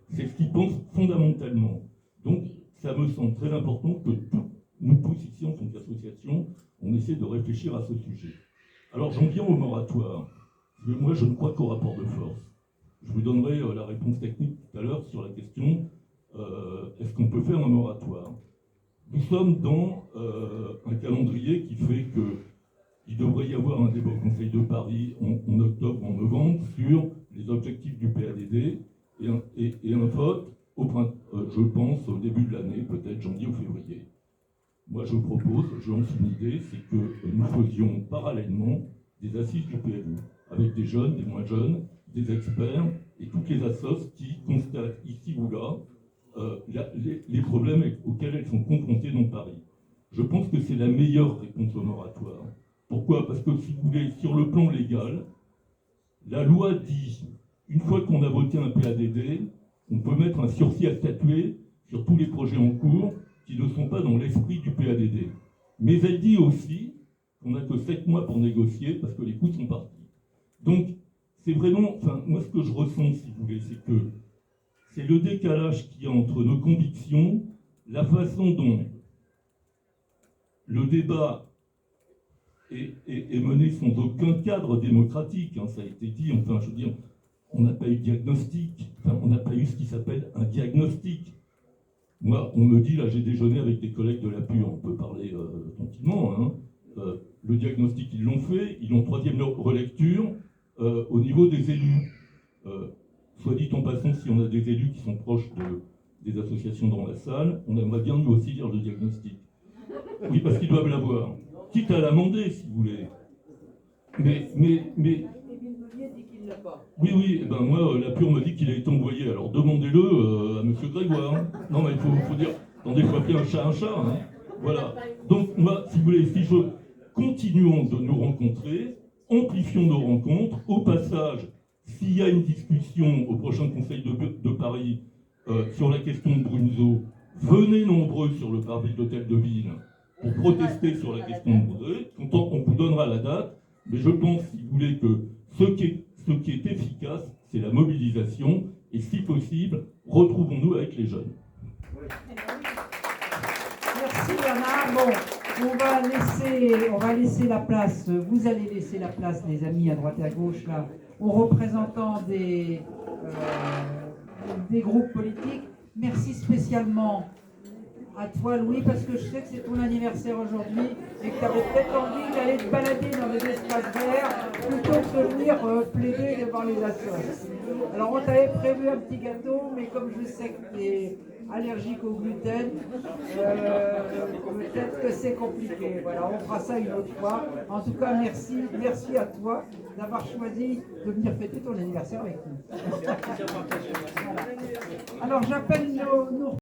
c'est ce qu'ils pensent fondamentalement. Donc, ça me semble très important que nous tous ici, en tant qu'association, on essaie de réfléchir à ce sujet. Alors, j'en viens au moratoire. Moi, je ne crois qu'au rapport de force. Je vous donnerai la réponse technique tout à l'heure sur la question est-ce qu'on peut faire un moratoire? Nous sommes dans un calendrier qui fait qu'il devrait y avoir un débat au Conseil de Paris en octobre, en novembre, sur les objectifs du PADD et un vote, je pense, au début de l'année, peut-être janvier ou février. Moi, je propose, je lance une idée, c'est que nous faisions parallèlement des assises du PLU, avec des jeunes, des moins jeunes, des experts, et toutes les assos qui constatent ici ou là les problèmes auxquels elles sont confrontées dans Paris. Je pense que c'est la meilleure réponse au moratoire. Pourquoi? Parce que, si vous voulez, sur le plan légal, la loi dit, une fois qu'on a voté un PADD, on peut mettre un sursis à statuer sur tous les projets en cours qui ne sont pas dans l'esprit du PADD. Mais elle dit aussi qu'on n'a que 7 mois pour négocier parce que les coûts sont partis. Donc, c'est vraiment, enfin, moi ce que je ressens, si vous voulez, c'est que c'est le décalage qu'il y a entre nos convictions, la façon dont le débat est mené sans aucun cadre démocratique, hein, ça a été dit, enfin, je veux dire, on n'a pas eu de diagnostic, enfin, on n'a pas eu ce qui s'appelle un diagnostic. Moi, on me dit, là, j'ai déjeuné avec des collègues de la PUR, on peut parler tranquillement, hein. Le diagnostic, ils l'ont fait, ils l'ont 3e relecture au niveau des élus. Soit dit en passant, si on a des élus qui sont proches des associations dans la salle, on aimerait bien nous aussi lire le diagnostic. Oui, parce qu'ils doivent l'avoir. Quitte à l'amender, si vous voulez. Mais... Oui, eh ben moi, la PUR me dit qu'il a été envoyé. Alors demandez-le à M. Grégoire. Hein. Non, mais il faut dire, attendez, il faut appeler un chat. Hein. Voilà. Donc moi, si vous voulez, continuons de nous rencontrer, amplifions nos rencontres. Au passage, s'il y a une discussion au prochain Conseil de Paris sur la question de Brunzo, venez nombreux sur le parvis de l'Hôtel de Ville pour protester sur la question de Brunzo. On vous donnera la date, mais je pense, si vous voulez, que ce qui est efficace, c'est la mobilisation, et si possible, retrouvons-nous avec les jeunes. Merci Bernard. Bon, on va laisser la place, vous allez laisser la place, les amis à droite et à gauche, là, aux représentants des groupes politiques. Merci spécialement à toi, Louis, parce que je sais que c'est ton anniversaire aujourd'hui et que tu avais peut-être envie d'aller te balader dans les espaces verts plutôt que de venir plaider devant les assos. Alors, on t'avait prévu un petit gâteau, mais comme je sais que tu es allergique au gluten, peut-être que c'est compliqué. Voilà, on fera ça une autre fois. En tout cas, merci à toi d'avoir choisi de venir fêter ton anniversaire avec nous. Alors, j'appelle nos